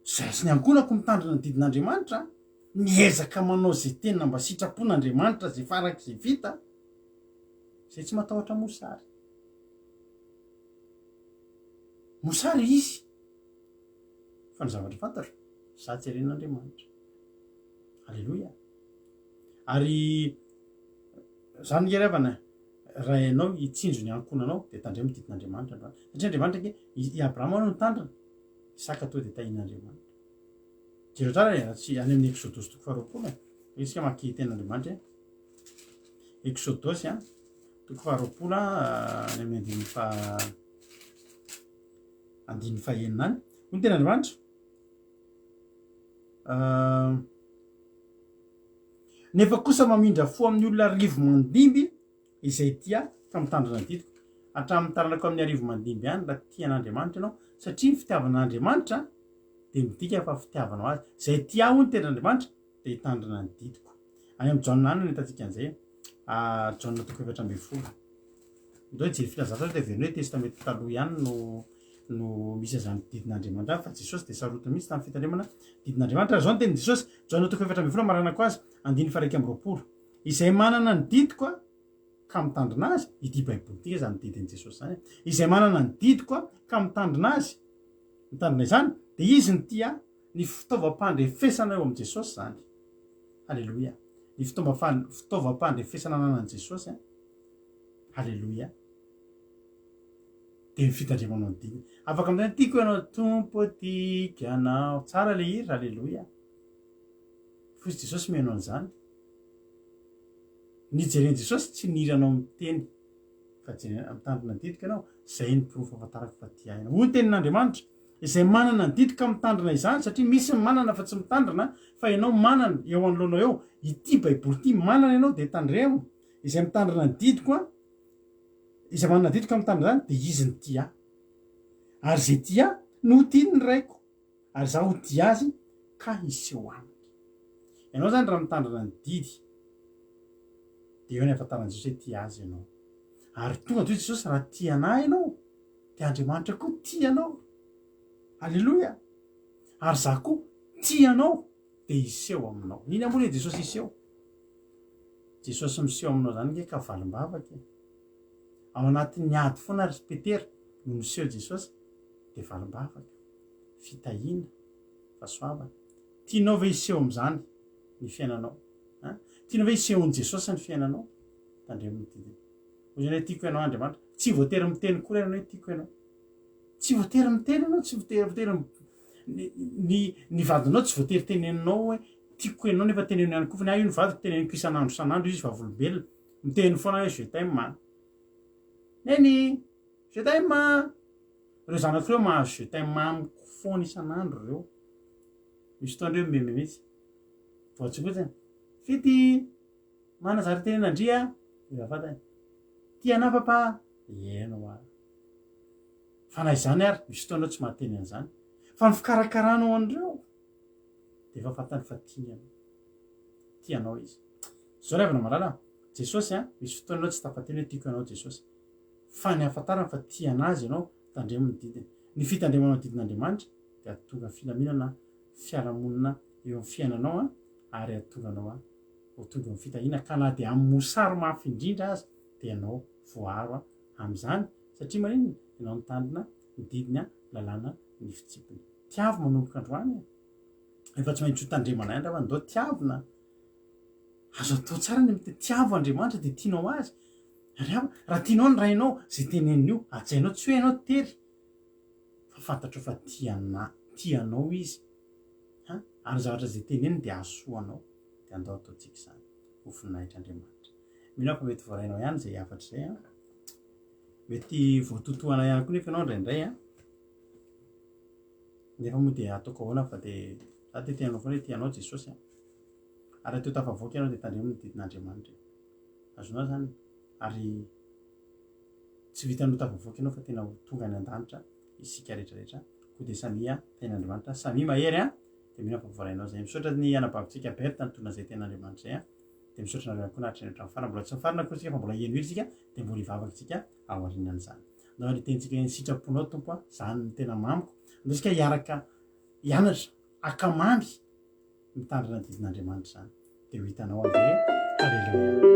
zay sy ny ankonako mitandrina ny didin'Andriamanitra miezaka manao zay tena mba sitrapon'Andriamanitra zay farak' zay vita zay tsy matahotra mosary izy fa ny zavatra fantatro za tsy heren'Andriamanitra. Halleloja. Ary zany ngeravana raha ianao hitsinjo ny ankonanao de tandremo didin'Andriamanitra satria Andriamanitra ke i Abrahama no nitandrina Isaka to de tahin'Andriamanitra. Jero tsara tsy any amin'ny Exodosy toko faharoapolo isika maki ten'Andriamanitra Exodosy toko faharoapolo any amin'ny andiny fahaenina any no ten'Andriamanitra nefa kosa mamindra fo amin'ny olona arivo mandimby izay tia ka mitandrina ny didiko hatramin'ny taranako amin'ny arivo mandimby any raha tian'Andriamanitra ianao satria ny fitiavan'Andriamanitra de midika fa fitiavanao azy zay tia ho ny ten'Andriamanitra de hitandrina ny didiko. Any amin'ny Jaona any no hitantsika an'izay Jaona toko efatra amby folo ndao jery filazatra de aveny hoe testamety taloha ihany no misy azany didin'Andriamanitra fa Jesosy de sarotiny mihitsy tamin'ny fitandremana didin'Andriamanitra. Zao ny teny Jesosy Jaona toko efatra amby folo maranako azy andiny faraika amby roapolo izay manana ny didiko ka mitandrina azy ity baiboly ity zany didin'i Jesosy zany izay manana ny didiko ka mitandrina azy mitandrina izany de izy ny tia ny fitaovam-pandrefesana eo amin'i Jesosy zany. Halleloja. Ny fitaovam-pandrefesana ananan'i Jesosy halleloja de ny fitandremanao ny didiny afaka amin'izany tiako ianao tompo tikanao tsara le iry. Halleloja. Fosy Jesosy mihainao an'izany nijeren'i Jesosy tsy niranao miteny fa mitandrina ny didiko ianao zay ny pirofo afantarako fa tia hainao hoy tenin'Andriamanitra izay manana ny didiko ka mitandrina izany satria misy manana fa tsy mitandrina fa ianao manana eo anoloanao eo ity baiboly ity manana ianao de tandremo izay mitandrina ny didiko izay manana didiko ka mitandrina izany de izy ny tia ary zay tia no tiany ny raiko ary za ho tia azy ka iseho aminy. Ianao zany raha mitandrina ny didy de eo ny ahafantaran'i Jesosy hoe tia azy ianao ary tonga de hoe Jesosy raha tianay ianao de Andriamanitra koa tianao. Halleloja. Ary za koa tianao de iseho aminao. Iny moa le Jesosy iseho. Jesosy miseho aminao zany nge ka valim-bavaka ao anatin'ny ady foana ry Petera no miseho Jesosy de valim-bavaka fitahiana fahasoavana. Tianao ve iseho am'izany ny fiainanao tianao ve isehon'i Jesosy ny fiainanao tandremo didiny hoy zany hoe tiako ianao Andriamanitra tsy voatery miteny koa ianao hoe tiako ianao tsy voatery miteny ianao tsy voatery ny vadinao tsy voatery teneninao hoe tiako ianao nefa teneno ihany koa fa io ny vadiko teneniko isan'andro izy vavolombelona miteny foana hoe je t'aime neny je t'aime reo zanak'ireo mahazo je t'aime amiko foana isan'andro reo misy fotoanareo meme mihitsy voatsikotany fity manazary tenen'andria efa fatany tiana papa ienao fa na izany ary misy fotoanao tsy mahateny an'izany fa ny fikarakarana ao andreo de efa fantany fa tianao izy zao lavana malala jesosy a misy fotoana anao tsy tafateny hoe tiako ianao jesosy fa ny afantarany fa tianazy ianao tandremo ny didiny ny fitandremanao didin'andriamanitra de atonga filaminana fiarahamonina eo amin'ny fiainanao a ary atonganao a ho tonga ny fitahina ka na de amin'ny mosary mafy indrindra azy de ianao voaro a amin'izany satria maninona ianao nitandrina mididiny a lalàna ny fitsipiny tiavo manomboka androany efa tsy maintsy ho tandremanay andra fa ndao tiavona azo atao tsara ny mite tiavo andriamanitra de tianao azy raha tianao ny rainao zay tenen'io ajainao tsy hoe ianao tery fa fantatro fa tianao izy ary zavatra zay teneny de asoanao de andao ataontsika izany ho voninahitra andriamanitra mino fa mety voarainao ihany zay afatra zay mety voatotoana ihany koa nefa ianao indraindray nefa moa de ataoko ahoana fa de za te tianao foana hoe tianao jesosy ary ateo tafavoaka ianao de tandremo ny didin'andriamanitra azonao zany ary tsy vitanao tafavoaka ianao fa tena tonga ny an-danitra isika rehetrarehetra ko de samia ten'andriamanitra samy mahery de mino fa voarainao zay misaotra ny anabavitsika berta ny tona zay ten'andriamanitra zay de misaotra nareo koa nahatrany hatrany mbola tsy mifarina koa sika fa mbola eno iry sika de mbola hivavaka tsika ao aorianan'izany ndao ny tentsika ny sitraponao tompo zany ny tena mamiko andao sika hiaraka hianatra akamamy mitandrina didin'andriamanitra zany de ho hitanao ave alleluia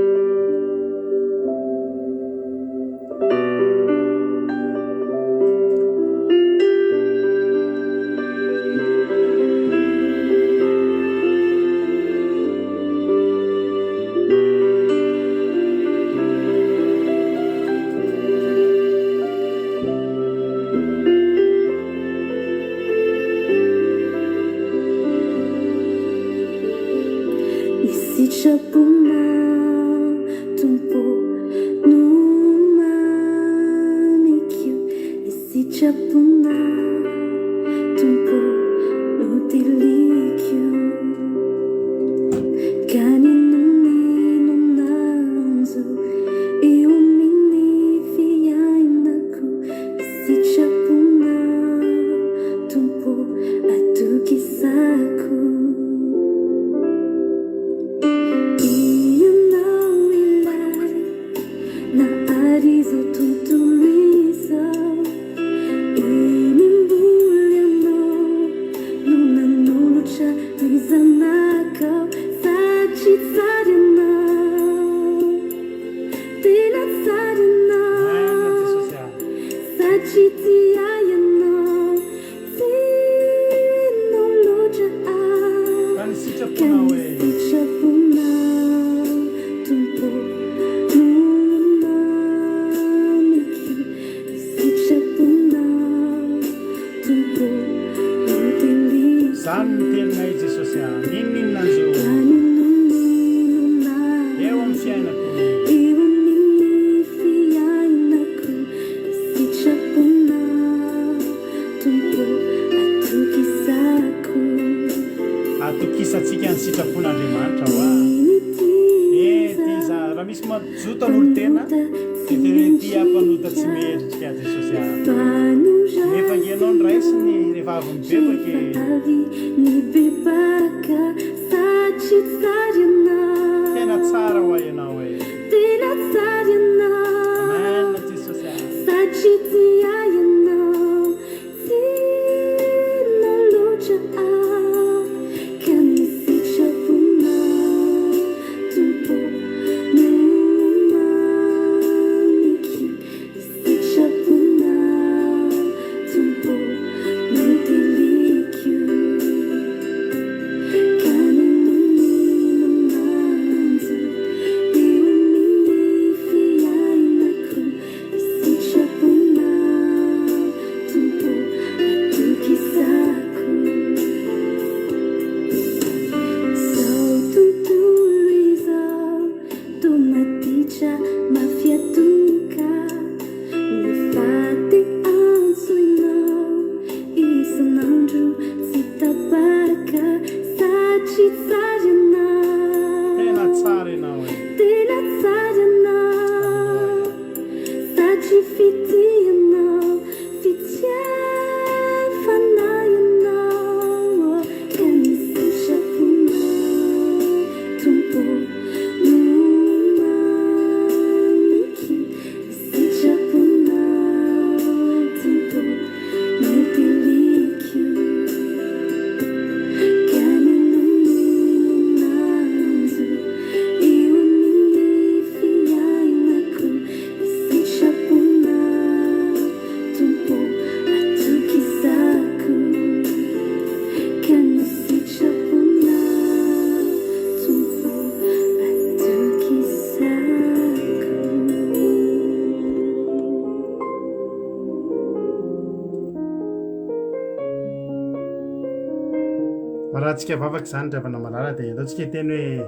raha antsika vavaka zany dravana malala dia ataontsika teny hoe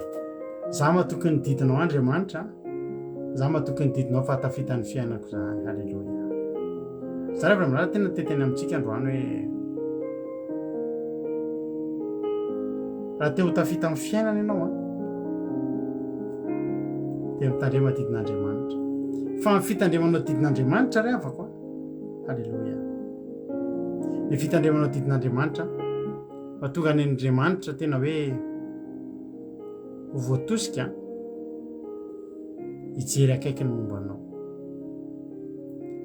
za matoky ny didinao Andriamanitra, za matoky ny didinao fa hatafita ny fiainako zany. Halleloia. Za rehefa malala tena teteny amintsika androany hoe raha te ho tafita amin'ny fiainana ianao dia mitandrema didin'Andriamanitra. Fa ny fitandremanao didin'Andriamanitra ry avako. Halleloia. Ny fitandremanao didin'Andriamanitra mahatonga ny Andriamanitra tena hoe ho voatosika hijery akaiky ny momba anao.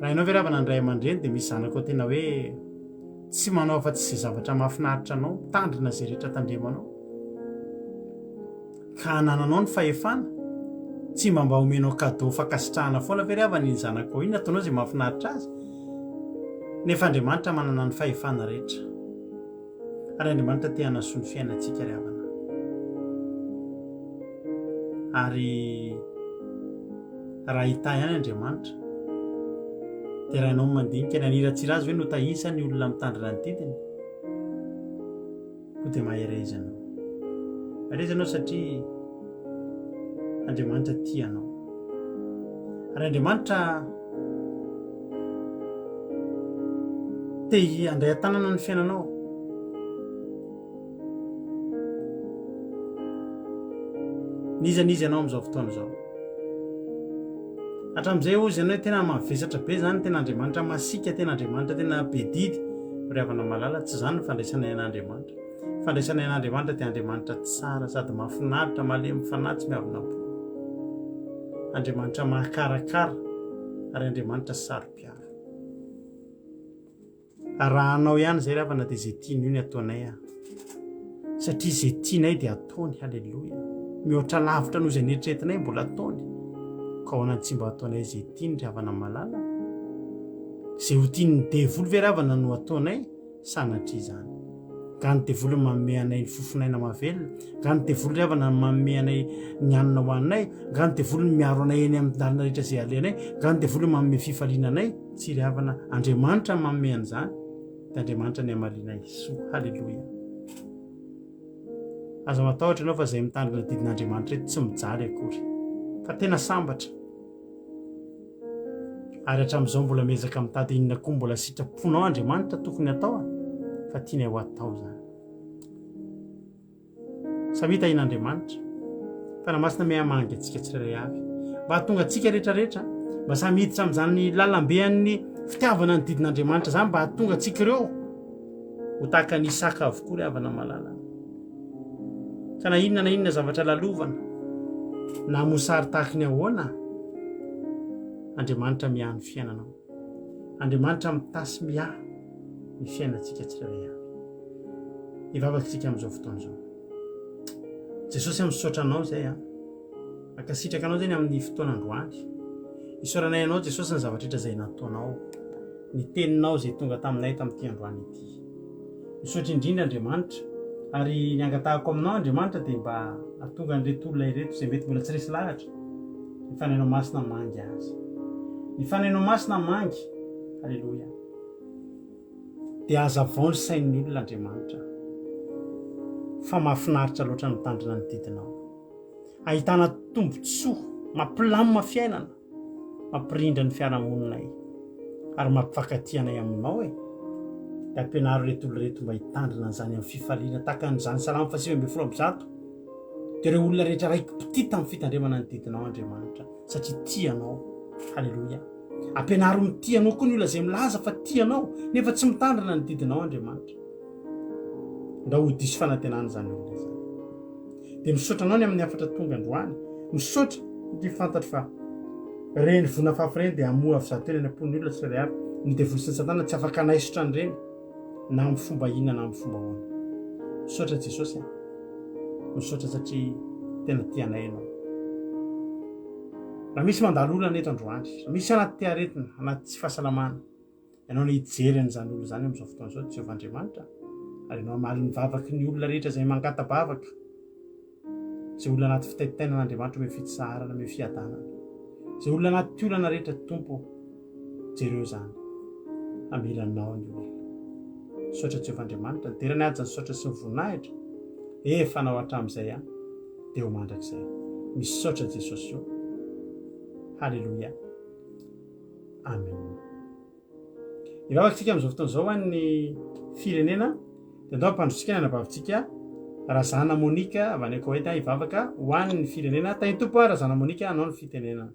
Raha ianao ve ravana ny ray aman-dreny dia misy zanaka ao tena hoe tsy manao fa tsy izay zavatra mahafinaritra anao, tandrina izay rehetra tandremanao ka hanananao ny fahefana, tsy mba omenao cadeau fankasitrahana foana ve ry havana iny zanaka ao iny, ataonao izay mahafinaritra azy. Nefa Andriamanitra manana ny fahefana rehetra. Ary Andriamanitra te hanasoa ny fiainantsika ry havana. Ary raha hita ihany Andriamanitra dia raha ianao mandinika ny haniratsira azy hoe notahisa ny olona mitandrina ny didiny, ko dia mahery anao. Mahery anao satria Andriamanitra tia anao. Ary Andriamanitra te handray an-tanana ny fiainanao. Niza ianao amin'izao fotoana izao. Hatramin'izay ozy ianao tena mavesatra be zany, tena Andriamanitra masika, tena Andriamanitra tena be didy. Ry havana malala, tsy zany ny fandraisana ain'Andriamanitra. Fandraisana ain'Andriamanitra dia Andriamanitra tsara sady mahafinaritra, malemy fanahy, tsy miavona-po. Andriamanitra mahakarakara ary Andriamanitra sarom-piaro. Raha anao ihany izay ry havana dia izay tiany io ny ataonay satria izay tianay dia ataony. Halleloia. Mihoatra lavitra noho izay neritreretinay mbola ataony. Ka hoanany tsy mba ataonay izay tiany ry havana malala. Izay ho tiany devoly ve ry havana no ataonay, sanatria izany. Ka ny devoly manome anay ny fofinaina mavelona, ka ny devoly ry havana manome anay ny hanina ho anay, ka ny devoly miaro anay eny amin'ny dalana rehetra izay alenay, ka ny devoly manome fifaliana anay. Tsy ry havana, Andriamanitra manome an'izany, dia Andriamanitra ny hamalinay soa. Halleloia. Aza matahotra ianao fa izay mitandrina didin'Andriamanitra tsy mijaly akory, fa tena sambatra. Ary hatramin'izao mbola miezaka mitady inona koa mbola sitraponao Andriamanitra tokony atao, fa tiany ho atao zany. Samita in'Andriamanitra fa namasina mihamangy antsika tsirairay avy, mba hahatonga antsika rehetrarehetra mba samy hiditra amin'izany lalambean'ny fitiavana ny didin'Andriamanitra zany, mba hahatonga antsika ireo ho tahaka ny Isaka avokoa ry havana malala. Ka na inona zavatra lalovana na mosary tahaka ny ahoana, Andriamanitra miaha ny fiainanao. Andriamanitra mitasy miaha ny fiainantsika tsirairay avy. Hivavakantsika amin'izao fotoana izao. Jesosy misaotra anao izay mankasitraka anao zany amin'ny fotoana androany. Isaoranay anao Jesosy ny zavatra rehetra izay nataonao, ny teninao izay tonga taminay tamin'ity androany ity. Misaotra indrindra Andriamanitra, ary ny angatahako aminao Andriamanitra dia mba hahatonga an'ireto olona ireto izay mety mbola tsy resy lahatra, ny fanainao masina mangy azy, ny fanainao masina mangy. Halleloia. Dia hazavao ny sain'ny olona Andriamanitra, fa mahafinaritra loatra ny mitandrina ny didinao, ahitana tombotsoa mampilamina fiainana, mampirindra ny fiarahamoninay ary mampifankatia anay aminao. Dia ampianaro reto olona reto mba hitandrina an'izany amin'ny fifaliana tahaka an'izany Salamo 8:20. Dia ireo olona rehetra raiky pitita amin'ny fitandremana ny didinao Andriamanitra, satria tianao. Halleloia. Ampianaro mitianao koa ny olona izay milaza fa tianao nefa tsy mitandrina ny didinao Andriamanitra, nda ho diso fanantenana izany olona izany. Dia misaotra anao ny amin'ny afatra tonga androany, misaotra dia fantatra fa reny vona fafy reny dia hamoha avy zato eny am-pon'ny olona tsirairay avy. Ny devoly sy ny Satana tsy afaka hanaisotra an'ireny na amin'ny fomba inona na amin'ny fomba ahoana. Misaotra Jesosy, misaotra satria tena tianay ianao. Raha misy mandalo olona eto androany, misy anaty aretina, anaty tsy fahasalamana, ianao ny hijery an'izany olona izany amin'izao fotoana izao, Jehovah Andriamanitra, ary ianao hamaly ny vavaky ny olona rehetra izay mangata-bavaka, izay olona anaty fitaitainan'Andriamanitra me fitsarana, me fiadanana, izay olona anaty olana rehetra Tompo, jereo zany amilanao ny olona. Misaotra Jehovah Andriamanitra, ny terany ady zany misaotra sy ny voninahitra fanao hatramin'izay a dia ho mandrakizay misaotra Jesosy io. Halleloia, amen. Ivavakantsika amin'izao fotoana izao any firenena dia andao ampandrotsika ny anabavintsika Razana Monika avy any Koeta ivavaka ho an'ny firenena. Tany tompo a Razana Monika, anao ny fitenenana.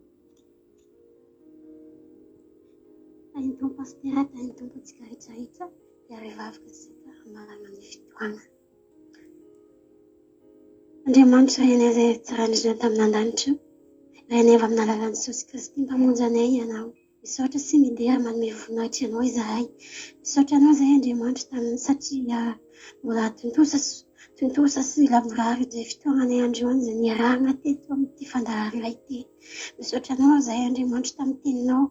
Tany tompo pastera, tany tompo tsika rehetrarehetra dia revavaka sika amarana ny fitoana. Andriamanitra ray anay izay tsara indrindra tamin'andanitra, ray anay avy amin'ny alalan'i Jesosy Kristy mpamonjy anay ianao. Misaotra sy midera manome voninahitra ianao izahay. Misaotra anao izay Andriamanitra tamin'ny satria mbola tontosa sy lavorary izay fitoananay androany izay niarahana teto amin'ity fandarary iray ity. Misaotra anao izay Andriamanitra tamin'ny teninao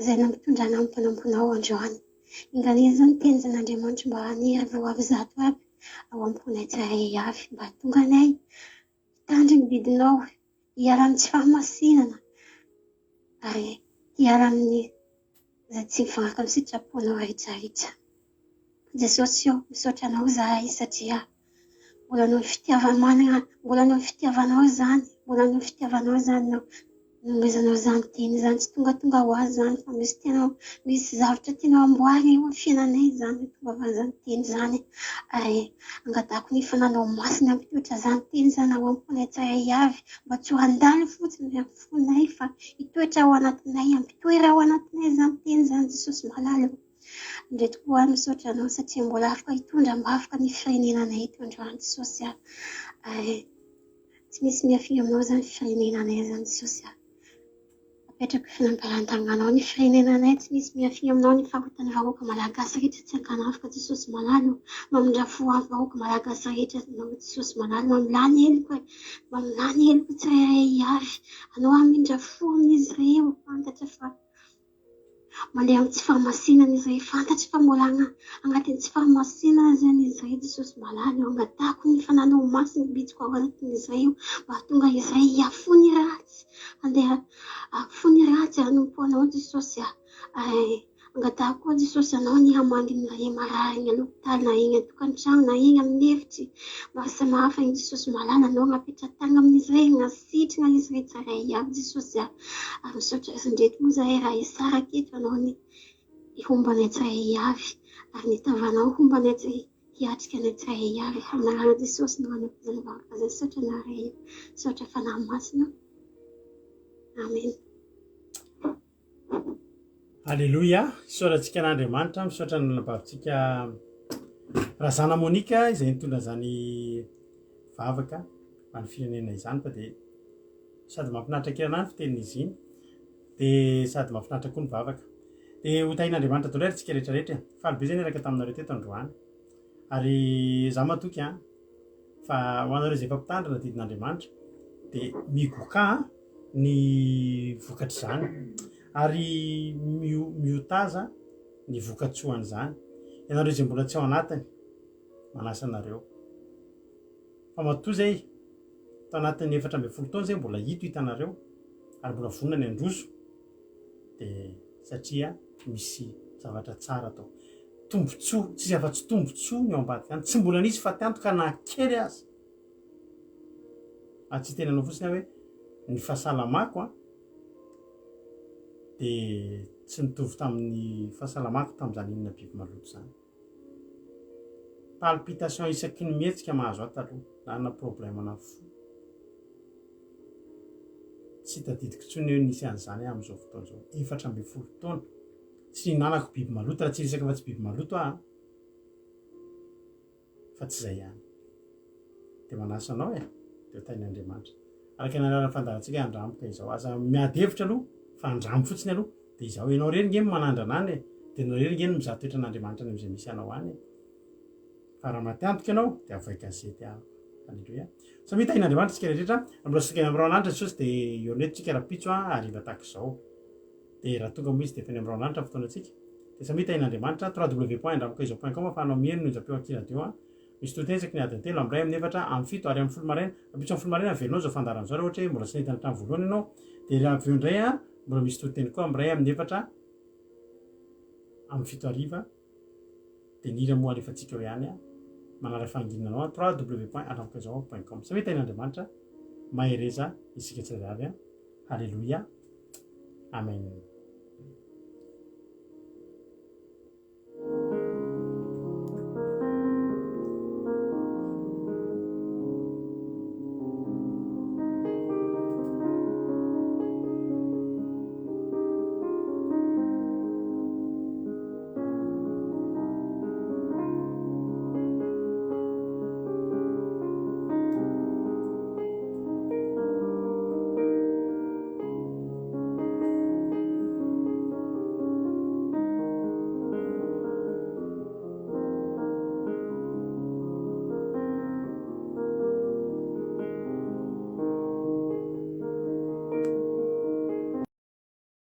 izay nampitondrana amin'ny mpanamponao androany. Inganeza ny teny zan'Andriamanitra mba haniry vao avy zato aby ao am-ponay tsirairay avy, mba tonga anay hitandry ny didinao, hiala amin'ny tsy fahamasinana ary hiala amin'ny izay tsy mifanaraka amin'ny sitraponao rehetrarehetra. Jesosy io, misaotra anao izahay satria mbola noho ny fitiavanao zany nomezanao zany teny zany, tsy tonga ho azy zany fa misy zavatra tianao amboary eo amin'ny fiainanay zany tonga avy zany teny zany. Ary angatahako ny fananao masina ampitoetra zany teny zany ao am-ponay tsirairay avy, mba tsy ho handalo fotsiny amin'ny fonay fa hitoetra ao anatinay, ampitoera ao anatinay zany teny zany Jesosy malalo. Indray tokoa misaotra anao satria mbola afaka hitondra mba afaka ny firenenanay eto androany Jesosy. Ary tsy misy miafy aminao zany firenenanay zany Jesosy. Apetraka finampaharantagnanao ny firenenanay, tsy misy miafy aminao ny faharotan'ny vahoaka malagasy rehetra tsy ankanafika Jesosy malalo. Mamindrafo amin'ny vahoaka malagasy rehetra anao Jesosy malalo, mamilany heloko tsirairay avy. Anao amindrafo amin'izy ireo fantatra fa mandeha amin'ny tsy fahamasinana izy ireo, fantatry fa mbola agnatin'ny tsy fahamasinana zany izy ireo Jesosy malalo. Angatahako ny fananao masina bitsiko ao anatin'izy ireo mba tonga izy ireo hiafony ratsy, handeha afony ratsy hanompo anao Jesosy. Angatahako koa Jesosy anao ny hamangy ny ray marary ny alopitaly na eny an-tokantrano na eny amin'ny efitry maro samihafa iny Jesosy malala. Anao hapetra-tagna amin'izy ireo, hasitrana izy ireo tsirairay avy Jesosy. Ary misaotra indreto moa zahay raha isara aketo anao ny hombanay tsirairay avy ary ny tavanao hombanay hiatrika anay tsirairay avy amin'anarana Jesosy no anapizany vahoaka zay. Misaotra anareo, misaotra fanahy masina. Amen. Halleloia, isaorantsika n'Andriamanitra, misaotra ny anabavintsika Razana Monika izay nitondra zany vavaka any firenena izany fa dia sady mahafinaritra kely ny fitenin'izy iny dia sady mahafinaritra koa ny vavaka. Dia ho tahin'Andriamanitra tondray tsika rehetrarehetra, falibe zay niraka taminareo teto androany. Ary za matoky fa ho anareo izay efa mpitandrina didin'Andriamanitra dia migoka ny vokatra zany ary miotaza ny vokatsoany zany. Ianareo izay mbola tsy ao anatiny manasa anareo fa matoa zay tao anatin'ny 14 taona zay mbola hitanareo ary mbola vonona ny androso dia satria misy zavatra tsara atao, tombotsoa, tsy afa-tsy tombotsoa ny ao ambadika any, tsy mbola nisy fa tiantoka na kely azy. Tsy tenanao fotsiny hoe ny fahasalamako dia tsy mitovy tamin'ny fahasalamako tamin'izany inona biby maloto zany. Palpitation isaky ny mihetsika mahazo ato taloha na problème na fo. Tsy tadidiko tsony hoe nisy an'izany amin'izao fotoana izao, 14 taona. Tsy nanako biby maloto raha tsy resaka fa tsy biby maloto fa tsy izay ihany. Dia manasa anao dia ho tain'Andriamanitra. Araka ny alalan'ny fandaharantsika handrampoka izao, aza miady hevitra aloha fa handrampo fotsiny aloha dia izao ianao reny ngeny manandra anany dia ianao reny ngeny mizaha toetra n'Andriamanitra ny amin'izay misy anao any. Fa raha matiantoka ianao dia avoay gazety aho. Halleloia. So mitahin'Andriamanitra tsika rehetra, ambolosika amin'ny ran'andra Jesosy dia eo neto tsika rapitso hariva tahaka izao. Dia raha tonga moa izy dia feny amin'ny ran'andra fotoana antsika. Dia samy mitahin'Andriamanitra www.andrampokaizao.com afahanao mihaino no japeo akiradio. Misy totensaky ny adiny telo amin'ny 1 amin'ny 4 amin'ny 7 ary amin'ny 10 maraina. Rapitso amin'ny 10 maraina velonao izao fandaran'izao raha ohatra hoe mbola tsy nahita ny trano voalohany ianao. Dia raha avy eo indray mbola misy toteny koa amin'ny 1 amin'ny 4 amin'ny 7 hariva. Dia nira moa alefantsika eo ihany manara fanginanao www.alamkazao.com sa hoe ten'andriamanitra mahereza isika tsirairay avy a halleloia amen